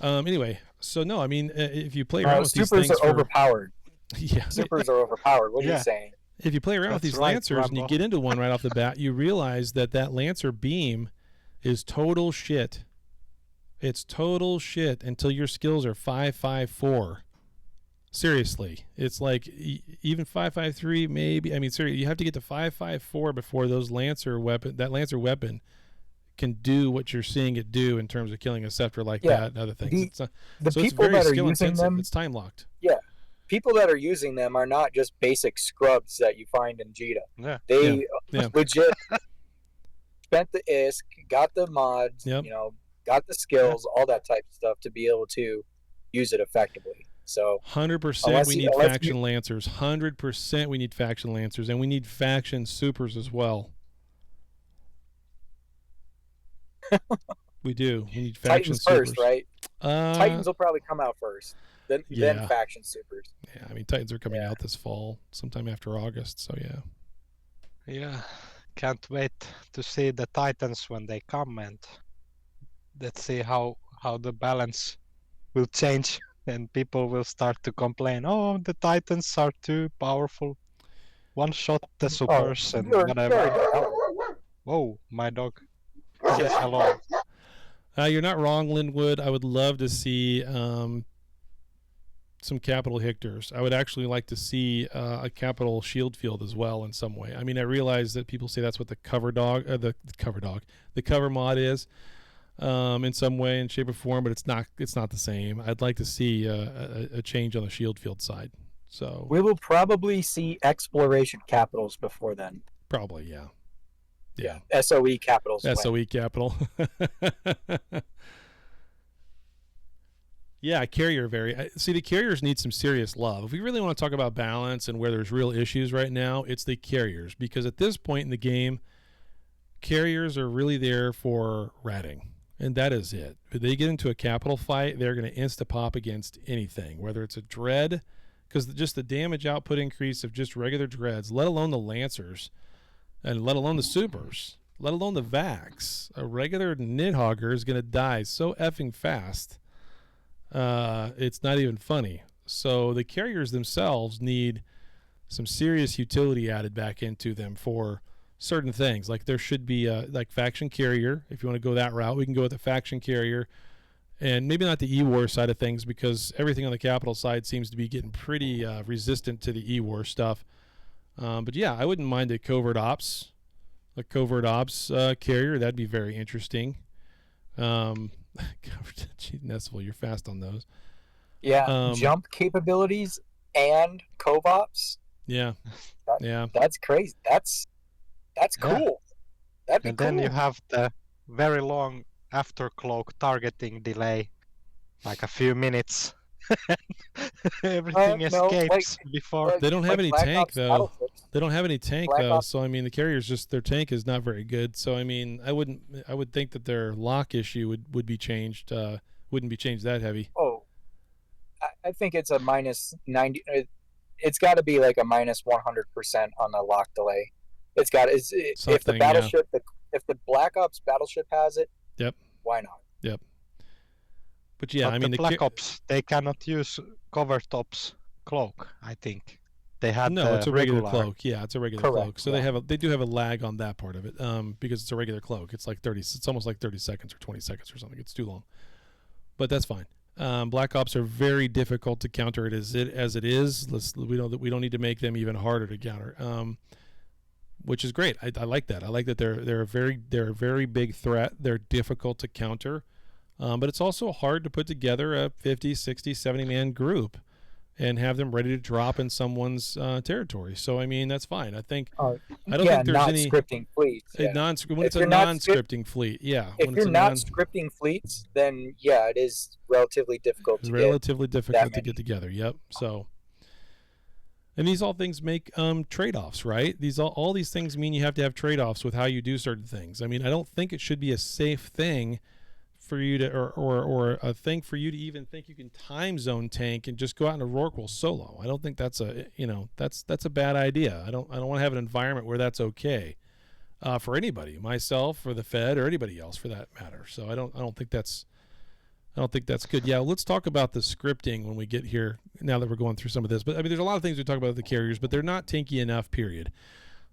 Anyway, so no, I mean, if you play around with these things... Supers are overpowered. Yeah. Supers are overpowered. What are you saying? If you play around with these Lancers and you get into one right off the bat, you realize that Lancer beam is total shit. It's total shit until your skills are 5.54. Seriously, it's like even 5.53 maybe. I mean, seriously, you have to get to 5.54 before that Lancer weapon can do what you're seeing it do in terms of killing a scepter like that and other things. The people that are using them, it's time locked. Yeah, people that are using them are not just basic scrubs that you find in Jita. Yeah. They legit spent the ISK, got the mods, got the skills, all that type of stuff to be able to use it effectively. So 100% we need faction Lancers. 100% we need faction Lancers, and we need faction supers as well. We do. We need faction Titans supers first, right? Titans will probably come out first, then faction supers. Yeah, I mean Titans are coming out this fall, sometime after August. So yeah. Yeah, can't wait to see the Titans when they come, and let's see how the balance will change. And people will start to complain, oh, the Titans are too powerful. One shot the supers and whatever. Whoa, my dog. Yes, hello. You're not wrong, Linwood. I would love to see some capital Hictors. I would actually like to see a capital shield field as well in some way. I mean, I realize that people say that's what the cover mod is. In some way, in shape or form, but it's not the same. I'd like to see a change on the shield field side. So we will probably see exploration capitals before then. Probably, yeah. SOE capitals. SOE capital. Yeah, carrier see, the carriers need some serious love. If we really want to talk about balance and where there's real issues right now, it's the carriers, because at this point in the game, carriers are really there for ratting. And that is it. If they get into a capital fight, they're going to insta-pop against anything, whether it's a dread, because just the damage output increase of just regular dreads, let alone the Lancers, and let alone the supers, let alone the Vax. A regular Nidhogger is going to die so effing fast, it's not even funny. So the carriers themselves need some serious utility added back into them for certain things. Like there should be like faction carrier. If you want to go that route, we can go with a faction carrier, and maybe not the E-War side of things, because everything on the capital side seems to be getting pretty resistant to the E-War stuff. But yeah, I wouldn't mind a covert ops carrier. That'd be very interesting. Nestival, you're fast on those. Yeah, jump capabilities and cov-ops. Yeah, That's crazy. That's cool. That'd be and cool. then you have the very long aftercloak targeting delay, like a few minutes Everything No, escapes before. They don't have any Black tank Ops though. battleships. They don't have any tank Black though. Ops- So I mean, the carriers just their tank is not very good. So I mean, I would think that their lock issue would be changed. Wouldn't be changed that heavy. Oh, I think it's a minus 90. It's got to be like a minus 100% on the lock delay. It's got if the Something, battleship, if the Black Ops battleship has it, Yep. why not? Yep. But yeah, But I mean the Black Ops, they cannot use Covertop's cloak, I think. They had no, the it's a regular cloak. Yeah, it's a regular Correct, cloak. So they do have a lag on that part of it, because it's a regular cloak. It's like 30. It's almost like 30 seconds or 20 seconds or something. It's too long, but that's fine. Black Ops are very difficult to counter. It as it is. We don't need to make them even harder to counter. Which is great. I like that. I like that they're a very big threat. They're difficult to counter, but it's also hard to put together a 50, 60, 70 man group and have them ready to drop in someone's territory. So I mean that's fine. I think I don't think there's any scripting fleets. when it's a non-scripting fleet. Yeah, If when you're it's a not scripting fleets, then yeah, it is relatively difficult it's to relatively difficult to many. get together. Yep. So. And these all things make trade-offs, right? All these things mean you have to have trade-offs with how you do certain things. I mean, I don't think it should be a safe thing for you to, or a thing for you to even think you can time zone tank and just go out into Rorqual solo. I don't think that's that's a bad idea. I don't want to have an environment where that's okay for anybody, myself or the Fed or anybody else for that matter. So I don't think that's good. Yeah, let's talk about the scripting when we get here, now that we're going through some of this. But I mean, there's a lot of things we talk about with the carriers, but they're not tanky enough, period.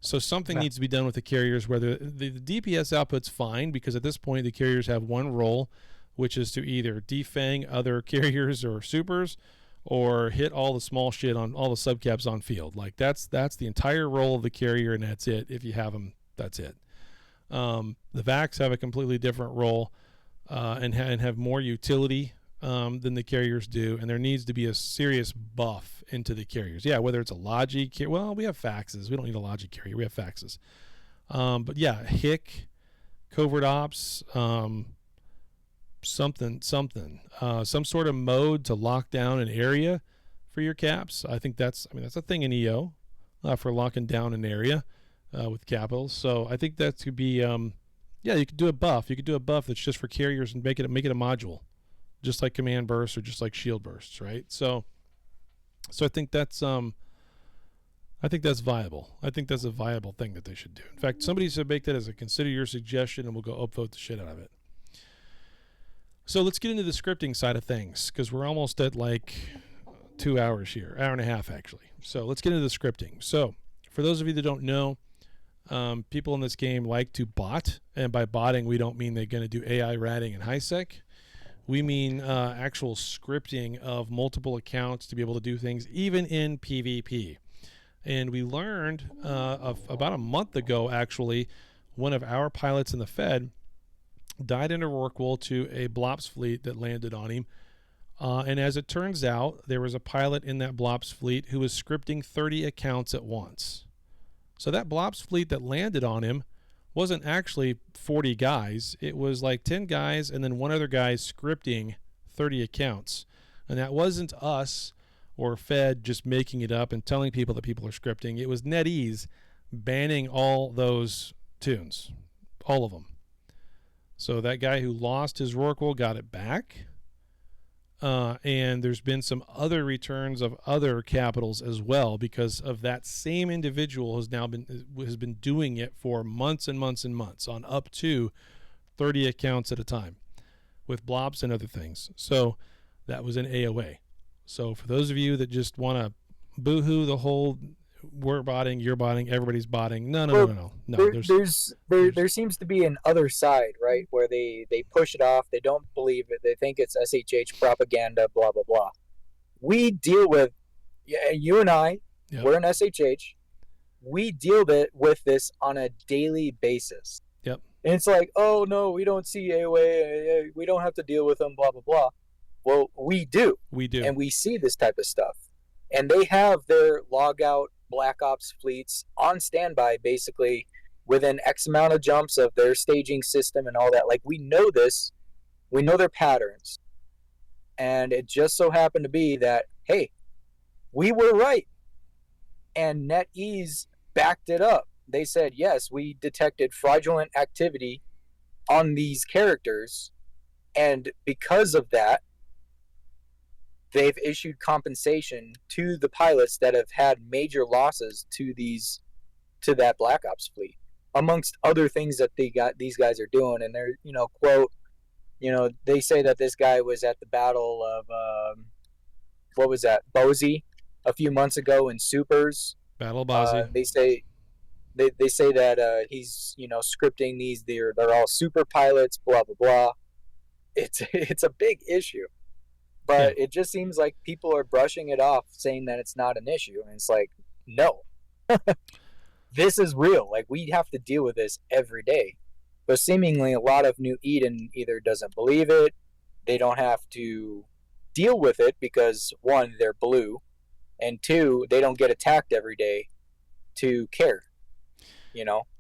So something needs to be done with the carriers, whether the DPS output's fine, because at this point the carriers have one role, which is to either defang other carriers or supers or hit all the small shit on all the subcaps on field. Like that's the entire role of the carrier, and that's it. If you have them, that's it. The VACs have a completely different role. And have more utility than the carriers do, and there needs to be a serious buff into the carriers. Yeah, whether it's a Logi carrier, well, we have faxes. We don't need a Logi carrier. We have faxes. But yeah, HIC, covert ops, some sort of mode to lock down an area for your caps. I think that's a thing in EO for locking down an area with capitals. So I think that could be. Yeah, you could do a buff. You could do a buff that's just for carriers and make it a module, just like command bursts or just like shield bursts, right? So I think that's viable. I think that's a viable thing that they should do. In fact, somebody should make that as a consider your suggestion, and we'll go upvote the shit out of it. So let's get into the scripting side of things, because we're almost at like 2 hours here, hour and a half actually. So let's get into the scripting. So for those of you that don't know, people in this game like to bot, and by botting we don't mean they're going to do AI ratting and HiSec. We mean actual scripting of multiple accounts to be able to do things even in PvP. And we learned about a month ago, actually, one of our pilots in the Fed died in a Rorqual to a Blops fleet that landed on him. And as it turns out, there was a pilot in that Blops fleet who was scripting 30 accounts at once. So that Blops fleet that landed on him wasn't actually 40 guys. It was like 10 guys and then one other guy scripting 30 accounts. And that wasn't us or Fed just making it up and telling people that people are scripting. It was NetEase banning all those tunes, all of them. So that guy who lost his Rorqual got it back. And there's been some other returns of other capitals as well, because of that same individual has been doing it for months and months and months on up to 30 accounts at a time with blobs and other things. So that was an AOA. So for those of you that just want to boohoo the whole we're botting, you're botting, everybody's botting. No. There seems to be an other side, right, where they push it off. They don't believe it. They think it's SHH propaganda, blah, blah, blah. We deal with, you and I, Yep. we're in SHH. We deal with this on a daily basis. Yep. And it's like, oh, no, we don't see AOA. We don't have to deal with them, blah, blah, blah. Well, we do. We do. And we see this type of stuff. And they have their log out Black Ops fleets on standby, basically within X amount of jumps of their staging system and all that. Like, we know this, we know their patterns, And it just so happened to be that, hey, we were right. And NetEase backed it up. They said, yes, we detected fraudulent activity on these characters. And because of that, they've issued compensation to the pilots that have had major losses to that Black Ops fleet, amongst other things that these guys are doing. And they're, quote, they say that this guy was at the battle of what was that, Bozy, a few months ago in Supers. Battle Bozy. They say that he's scripting these. They're all super pilots. Blah blah blah. It's a big issue, but it just seems like people are brushing it off, saying that it's not an issue, and it's like, no, this is real. Like, we have to deal with this every day. But seemingly a lot of New Eden either doesn't believe it, they don't have to deal with it because, one, they're blue, and two, they don't get attacked every day to care,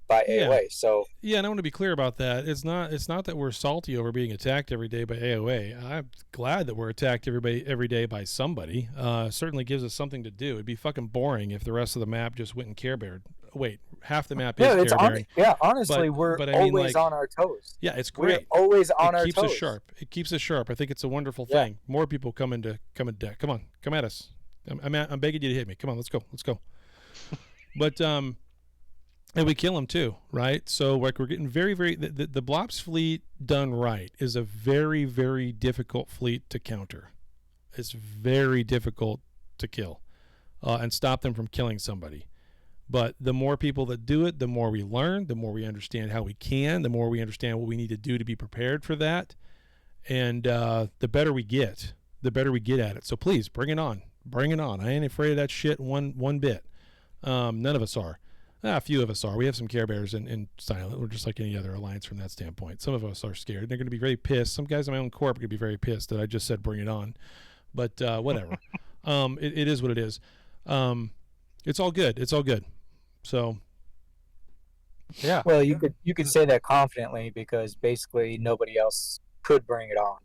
by AOA. So and I want to be clear about that. It's not that we're salty over being attacked every day by AOA. I'm glad that we're attacked every day by somebody. Certainly gives us something to do. It'd be fucking boring if the rest of the map just went and Care Bear. Wait, half the map is Care Bearing. Honestly, we're always on our toes. Yeah, it's great. We're always on our toes. It keeps us sharp. It keeps us sharp. I think it's a wonderful thing. More people come in deck. Come on, come at us. I'm begging you to hit me. Come on, let's go. But and we kill them too, right? So like, we're getting very, very the Blops fleet done right is a very, very difficult fleet to counter. It's very difficult to kill and stop them from killing somebody. But the more people that do it, the more we learn, the more we understand how we can, the more we understand what we need to do to be prepared for that, and the better we get at it. So please bring it on. I ain't afraid of that shit one bit. None of us are. A few of us are. We have some Care Bears in Silent. We're just like any other alliance from that standpoint. Some of us are scared. They're going to be very pissed. Some guys in my own corp are going to be very pissed that I just said bring it on. But whatever. It is what it is. It's all good. So. Yeah. Well, you could say that confidently because basically nobody else could bring it on.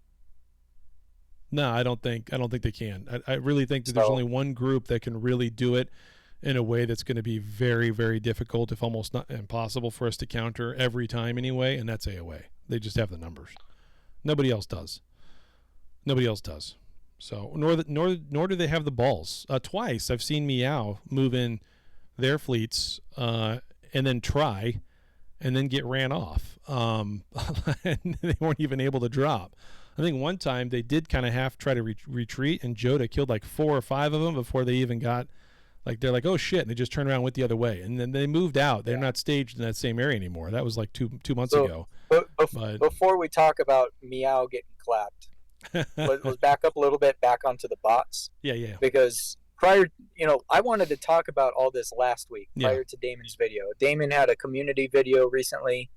No, I don't think they can. I really think that there's only one group that can really do it in a way that's going to be very, very difficult, if almost not impossible for us to counter every time anyway, and that's AOA. They just have the numbers. Nobody else does. So nor do they have the balls. Twice I've seen Meow move in their fleets and then try and then get ran off. And they weren't even able to drop. I think one time they did kind of try to retreat, and Joda killed like 4 or 5 of them before they even got. Like, they're like, oh shit, and they just turned around and went the other way, and then they moved out. They're not staged in that same area anymore. That was like two months ago. But before we talk about Meow getting clapped, let's back up a little bit, back onto the bots. Yeah. Because prior, I wanted to talk about all this last week prior to Damon's video. Damon had a community video recently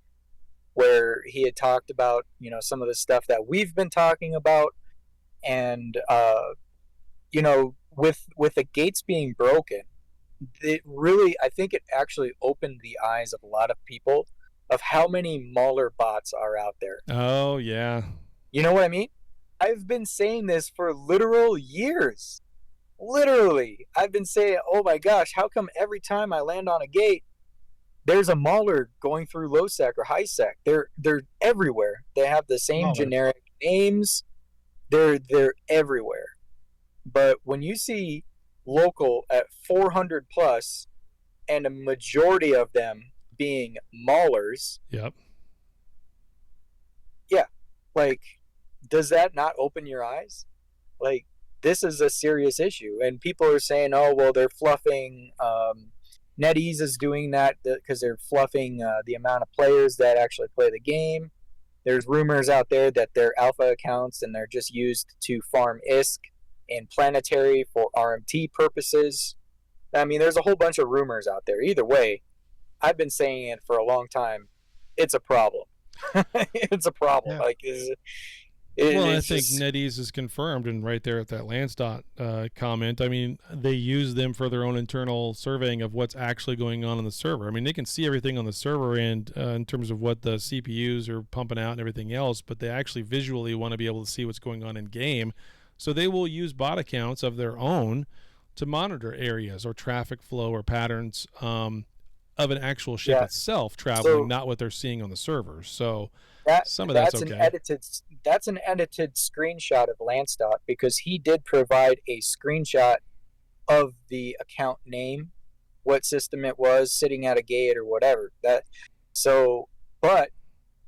where he had talked about, some of the stuff that we've been talking about, and with the gates being broken, I think it actually opened the eyes of a lot of people of how many Mauler bots are out there. Oh, yeah. You know what I mean? I've been saying this for literal years. Literally. I've been saying, oh my gosh, how come every time I land on a gate, there's a Mauler going through low sec or high sec? They're everywhere. They have the same generic names. They're everywhere. But when you see local at 400 plus and a majority of them being Maulers. Yep. Yeah. Like, does that not open your eyes? Like, this is a serious issue. And people are saying, oh, well, they're fluffing. NetEase is doing that because they're fluffing the amount of players that actually play the game. There's rumors out there that they're alpha accounts and they're just used to farm ISK and planetary for RMT purposes. I mean, there's a whole bunch of rumors out there. Either way, I've been saying it for a long time. It's a problem. It's a problem. Yeah. Like, I think NetEase is confirmed, and right there at that Lansdot comment, I mean, they use them for their own internal surveying of what's actually going on the server. I mean, they can see everything on the server end in terms of what the CPUs are pumping out and everything else, but they actually visually want to be able to see what's going on in game. So they will use bot accounts of their own to monitor areas or traffic flow or patterns of an actual ship itself traveling, So not what they're seeing on the servers. So some of that's that's an okay. edited screenshot of Landstot, because he did provide a screenshot of the account name, what system it was, sitting at a gate or whatever. But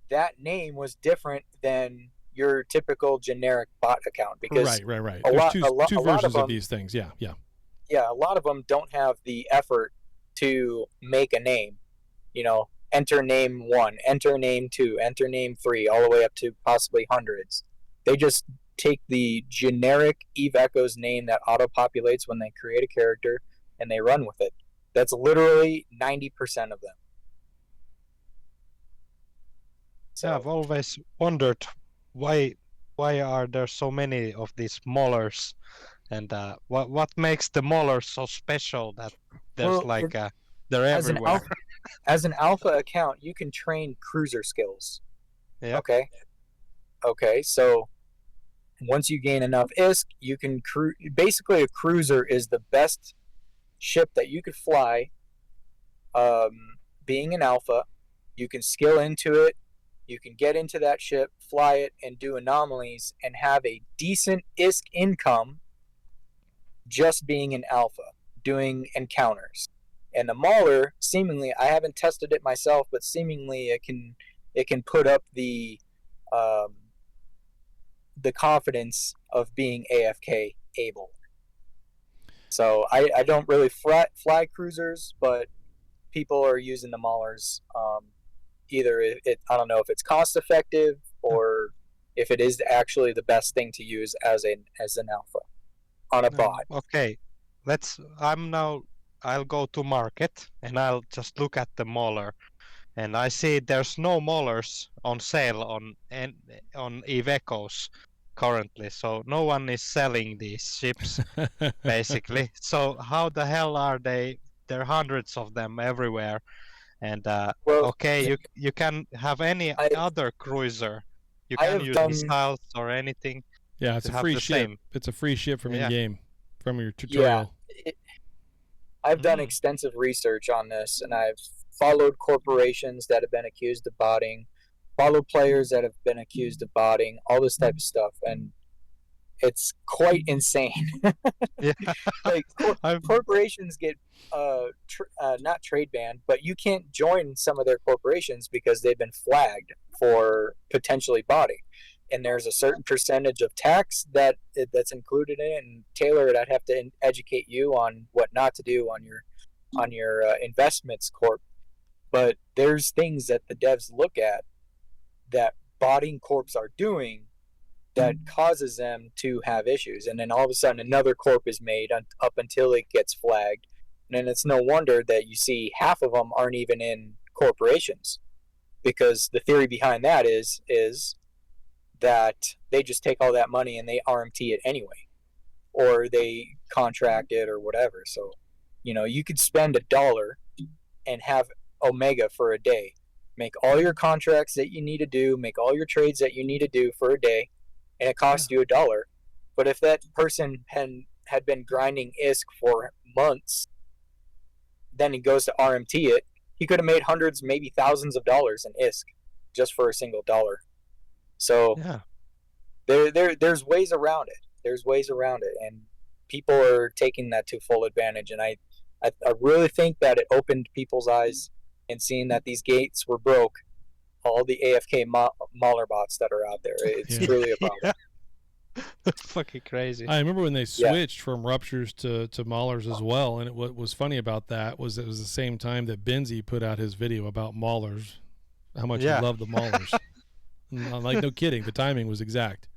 that name was different than your typical generic bot account, because Right. a There's lot two of versions of them, these things. Yeah. a lot of them don't have the effort to make a name. Enter name 1, enter name 2, enter name 3, all the way up to possibly hundreds. They just take the generic Eve Echoes name that auto-populates when they create a character, and they run with it. That's literally 90% of them. So, Yeah, I've always wondered why are there so many of these maulers, and what makes the maulers so special that there's they're everywhere. As an alpha account, you can train cruiser skills. Yeah. Okay. So once you gain enough ISK, you can basically, a cruiser is the best ship that you could fly. Being an alpha, you can skill into it. You can get into that ship, fly it, and do anomalies, and have a decent ISK income just being an alpha, doing encounters. And the mauler, seemingly, I haven't tested it myself, but seemingly it can put up the confidence of being AFK able. So I don't really fly cruisers, but people are using the maulers. Either I don't know if it's cost effective or if it is actually the best thing to use as an alpha on a bot. Okay, I'll go to market and I'll just look at the mauler, and I see there's no maulers on sale on Eve Echoes currently, so no one is selling these ships basically. So how the hell are they? There are hundreds of them everywhere, and you can have any other cruiser. You can use missiles or anything. Yeah, it's a free ship. It's a free ship from in-game, from your tutorial. Yeah, I've done extensive research on this, and I've followed corporations that have been accused of botting, followed players that have been accused of botting, all this type of stuff, and it's quite insane. Yeah. Like corporations get not trade banned, but you can't join some of their corporations because they've been flagged for potentially botting. And there's a certain percentage of tax that's included in it. And Taylor, I'd have to educate you on what not to do on your investments corp. But there's things that the devs look at that botting corps are doing that causes them to have issues, and then all of a sudden another corp is made up until it gets flagged, and then it's no wonder that you see half of them aren't even in corporations, because the theory behind that is that they just take all that money and they RMT it anyway, or they contract it or whatever. So you could spend $1 and have Omega for a day, make all your contracts that you need to do, make all your trades that you need to do for a day, and it costs you $1. But if that person had been grinding ISK for months, then he goes to RMT it, he could have made hundreds, maybe thousands of dollars in ISK just for a single $1. So there's ways around it. There's ways around it, and people are taking that to full advantage. And I really think that it opened people's eyes, and seeing that these gates were broke, all the AFK mauler bots that are out there. It's truly a problem. Fucking crazy. I remember when they switched from ruptures to maulers as well, and what was funny about that was it was the same time that Benzie put out his video about maulers, how much he loved the maulers. Like, no kidding, the timing was exact.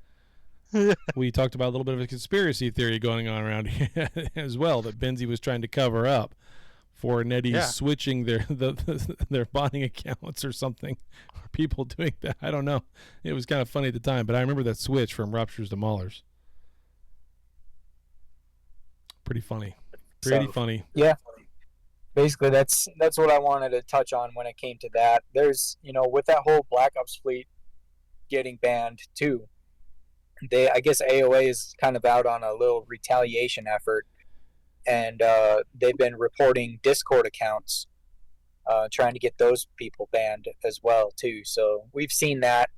We talked about a little bit of a conspiracy theory going on around here as well, that Benzie was trying to cover up for Netties switching their botting accounts or something, or people doing that. I don't know. It was kind of funny at the time, but I remember that switch from ruptures to maulers. Pretty funny. Funny. Yeah. Basically, that's what I wanted to touch on when it came to that. There's, with that whole Black Ops fleet getting banned too, I guess AOA is kind of out on a little retaliation effort, and they've been reporting Discord accounts, trying to get those people banned as well too. So we've seen that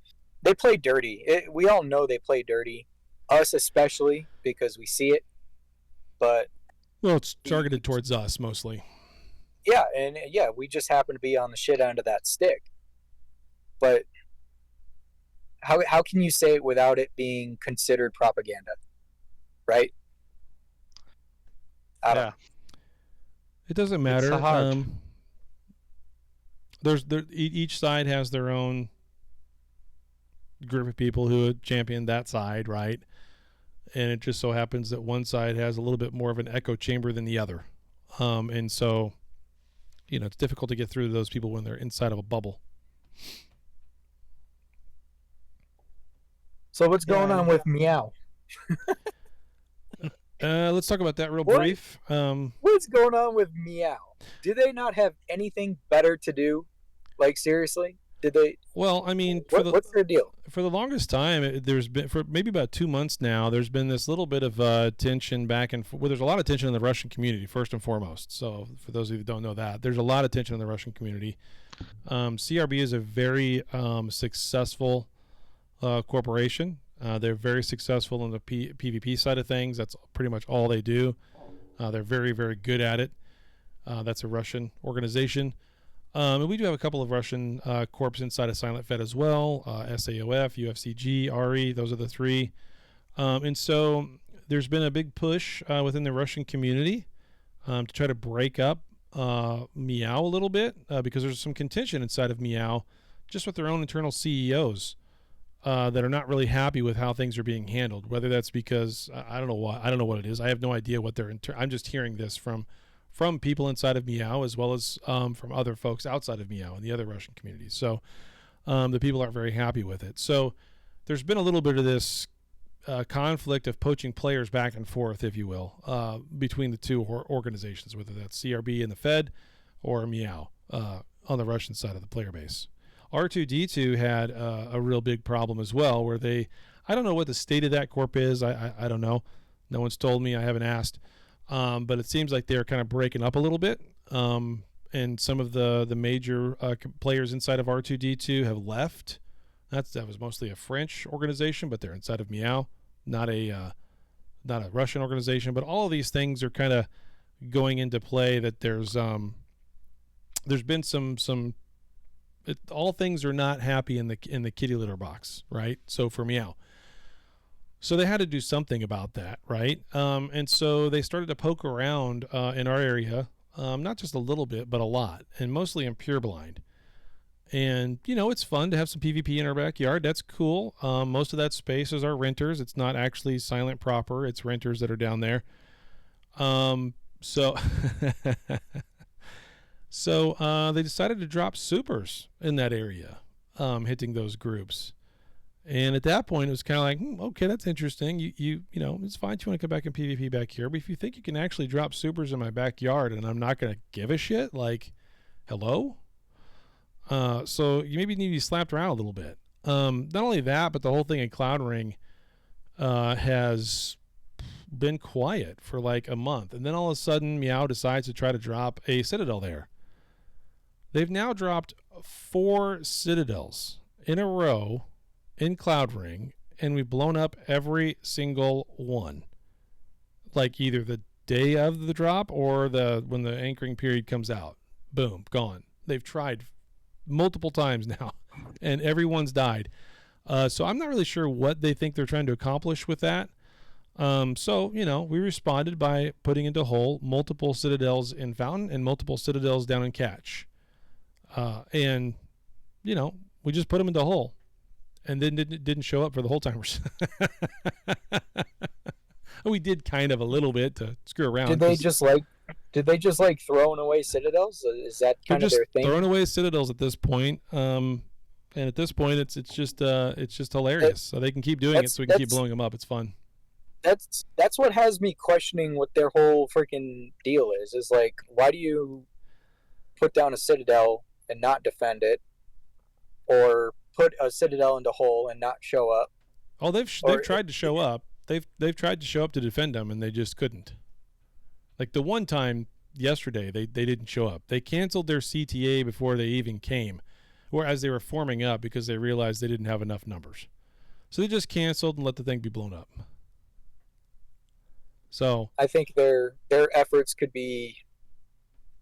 they play dirty. We all know they play dirty, us especially because we see it. But well, it's targeted towards us mostly. Yeah, and yeah, we just happen to be on the shit end of that stick. But how can you say it without it being considered propaganda, right? I don't know. It doesn't matter. It's hard. Each side has their own group of people who champion that side, right? And it just so happens that one side has a little bit more of an echo chamber than the other, and so it's difficult to get through to those people when they're inside of a bubble. So what's going on with Meow? Let's talk about that real brief. What's going on with Meow? Do they not have anything better to do? Like, seriously? Did they? Well, I mean, what's their deal? For the longest time, there's been, for maybe about 2 months now, there's been this little bit of tension back and forth. Well, there's a lot of tension in the Russian community, first and foremost. So for those of you who don't know that, there's a lot of tension in the Russian community. CRB is a very successful corporation. They're very successful in the PvP side of things. That's pretty much all they do. They're very, very good at it. That's a Russian organization. And we do have a couple of Russian corps inside of Silent Fed as well. SAOF, UFCG, RE, those are the three. And so there's been a big push within the Russian community to try to break up Meow a little bit because there's some contention inside of Meow just with their own internal CEOs. That are not really happy with how things are being handled. Whether that's because I don't know what it is. I have no idea what they're. I'm just hearing this from people inside of Meow as well as from other folks outside of Meow and the other Russian communities. So the people aren't very happy with it. So there's been a little bit of this conflict of poaching players back and forth, if you will, between the two organizations, whether that's CRB and the Fed or Meow on the Russian side of the player base. R2D2 had a real big problem as well, where I don't know what the state of that corp is. I don't know. No one's told me. I haven't asked. But it seems like they're kind of breaking up a little bit. And some of the major players inside of R2D2 have left. That was mostly a French organization, but they're inside of Meow, not a Russian organization. But all of these things are kind of going into play. That there's been some. All things are not happy in the kitty litter box, right? So for Meow. So they had to do something about that, right? And so they started to poke around in our area, not just a little bit, but a lot, and mostly in Pure Blind. And, it's fun to have some PvP in our backyard. That's cool. Most of that space is our renters. It's not actually Silent proper. It's renters that are down there. So... So they decided to drop supers in that area, hitting those groups. And at that point, it was kind of like, okay, that's interesting. You know, it's fine. You want to come back in PvP back here, but if you think you can actually drop supers in my backyard and I'm not going to give a shit, like, hello? So you maybe need to be slapped around a little bit. Not only that, but the whole thing in Cloud Ring has been quiet for like a month. And then all of a sudden, Meow decides to try to drop a Citadel there. They've now dropped 4 Citadels in a row in Cloud Ring, and we've blown up every single one. Like either the day of the drop or when the anchoring period comes out. Boom, gone. They've tried multiple times now, and everyone's died. So I'm not really sure what they think they're trying to accomplish with that. So, we responded by putting into hole multiple Citadels in Fountain and multiple Citadels down in Catch. And, we just put them into hole and then didn't show up for the whole timers. We did kind of a little bit to screw around. Did they just like throwing away Citadels? Is that kind of their thing? Throwing away Citadels at this point. And at this point it's just hilarious. So they can keep doing it so we can keep blowing them up. It's fun. That's what has me questioning what their whole freaking deal is. Is like, why do you put down a Citadel and not defend it, or put a Citadel into hole and not show up, Oh, they've tried to show up. They've tried to show up to defend them, and they just couldn't. Like the one time yesterday, they didn't show up. They canceled their CTA before they even came, or as they were forming up because they realized they didn't have enough numbers. So they just canceled and let the thing be blown up. So I think their efforts could be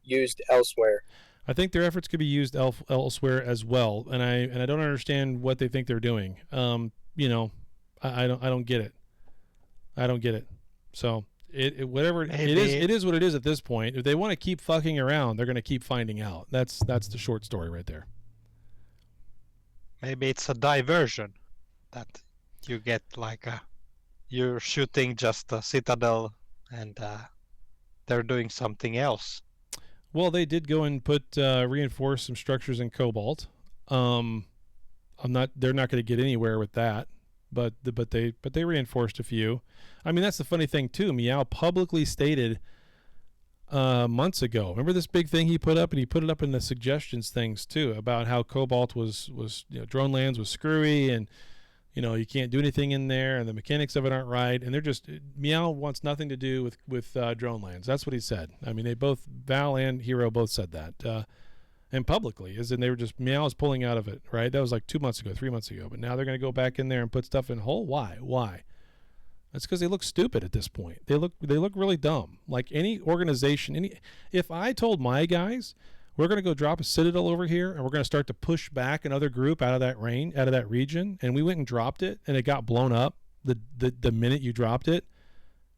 used elsewhere. I think their efforts could be used elsewhere as well, and I don't understand what they think they're doing. You know, I don't get it. I don't get it. So whatever it is what it is at this point. If they want to keep fucking around, they're going to keep finding out. That's the short story right there. Maybe it's a diversion that you get, like you're shooting just a citadel and they're doing something else. Well, they did go and put reinforce some structures in Cobalt. They're not going to get anywhere with that, but they reinforced a few. I mean, that's the funny thing too. Meow publicly stated months ago. Remember this big thing he put up, and he put it up in the suggestions things too about how Cobalt was drone lands was screwy, and you can't do anything in there, and the mechanics of it aren't right, and they're just Meow wants nothing to do with drone lands. That's what he said. I mean, they both Val and Hero both said that, and publicly, they were just Meow is pulling out of it. Right, that was like 2 months ago, 3 months ago, but now they're going to go back in there and put stuff in whole. Why? That's because they look stupid at this point. They look really dumb. Like any organization, if I told my guys, we're going to go drop a citadel over here, and we're going to start to push back another group out of that region, and we went and dropped it, and it got blown up the minute you dropped it,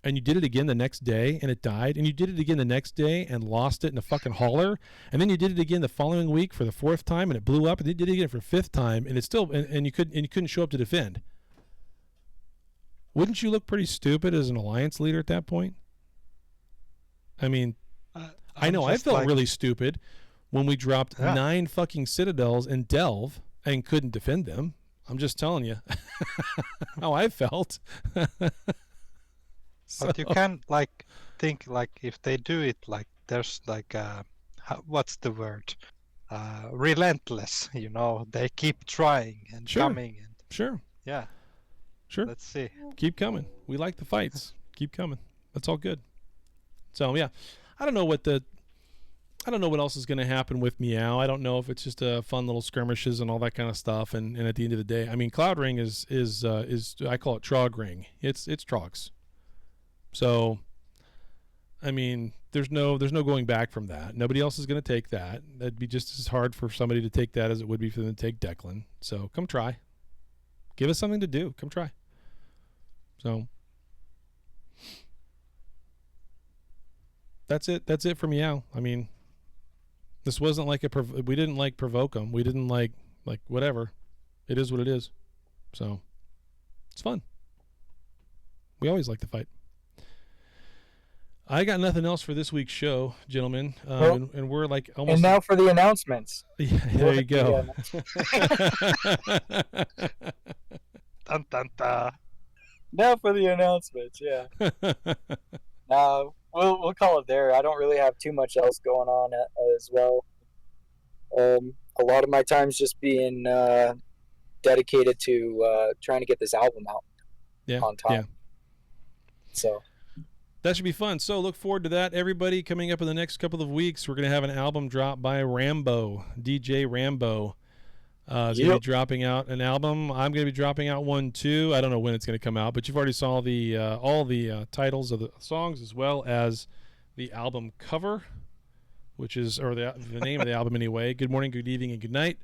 and you did it again the next day, and it died, and you did it again the next day and lost it in a fucking hauler, and then you did it again the following week for the 4th time, and it blew up, and then you did it again for 5th time, and it still and you couldn't show up to defend. Wouldn't you look pretty stupid as an alliance leader at that point? I mean, I know I felt really stupid when we dropped 9 fucking citadels in Delve and couldn't defend them. I'm just telling you how I felt. But you can think if they do it, there's what's the word? Relentless. They keep trying and coming. And Sure. Yeah. Sure. Let's see. Keep coming. We like the fights. Keep coming. That's all good. So yeah, I don't know what else is going to happen with Meow. I don't know if it's just fun little skirmishes and all that kind of stuff. And at the end of the day, I mean, Cloud Ring is I call it Trog Ring. It's Trogs. So, I mean, there's no going back from that. Nobody else is going to take that. That'd be just as hard for somebody to take that as it would be for them to take Declan. So come try. Give us something to do. Come try. So that's it. That's it for Meow. I mean, this wasn't like we didn't provoke them. We didn't like whatever. It is what it is. So it's fun. We always like to fight. I got nothing else for this week's show, gentlemen. And we're like almost. And now for the announcements. Yeah, there you go. Dun, dun, dun. Now for the announcements. Yeah. We'll call it there. I don't really have too much else going on as well. A lot of my time's just being dedicated to trying to get this album out on time. Yeah. So that should be fun. So look forward to that, everybody. Coming up in the next couple of weeks, we're going to have an album drop by Rambo, DJ Rambo. He's going to be dropping out an album. I'm going to be dropping out one too. I don't know when it's going to come out, but you've already saw all the titles of the songs as well as the album cover, which is the name of the album anyway. Good morning, good evening, and good night.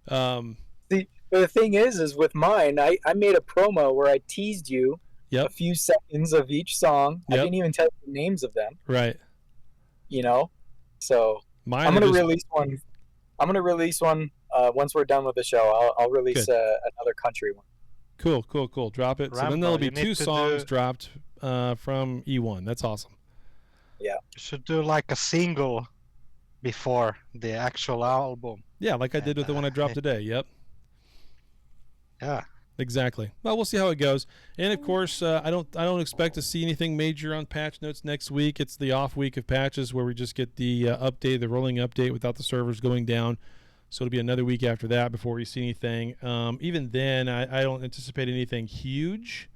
The thing is with mine, I made a promo where I teased you a few seconds of each song. I didn't even tell you the names of them. Right. So I'm going to release one. I'm going to release one once we're done with the show. I'll release another country one. Cool. Drop it. Rambo, so then there'll be 2 songs dropped from EONE. That's awesome. Yeah. You should do like a single before the actual album. Yeah, like I did with the one I dropped today. Yep. Yeah. Exactly. Well, we'll see how it goes. And of course, I don't expect to see anything major on patch notes next week. It's the off week of patches where we just get the rolling update without the servers going down. So it'll be another week after that before we see anything. Even then, I don't anticipate anything huge.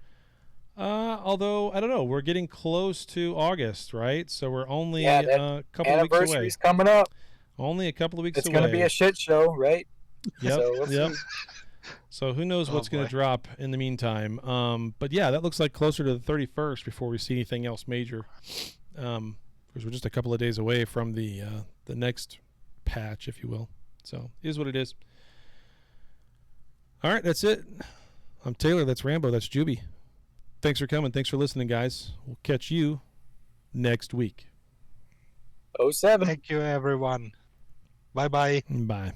Although, I don't know. We're getting close to August, right? So we're only Yeah, a couple of weeks away. Anniversary's coming up. Only a couple of weeks It's away. going to be a shit show, right? Yep, So let's yep. see. So who knows what's going boy. to drop in the meantime. But yeah, that looks like closer to the 31st before we see anything else major. Because we're just a couple of days away from the next patch, if you will. So it is what it is. All right, that's it. I'm Taylor. That's Rambo. That's Juby. Thanks for coming. Thanks for listening, guys. We'll catch you next week. 07. Thank you, everyone. Bye bye. Bye.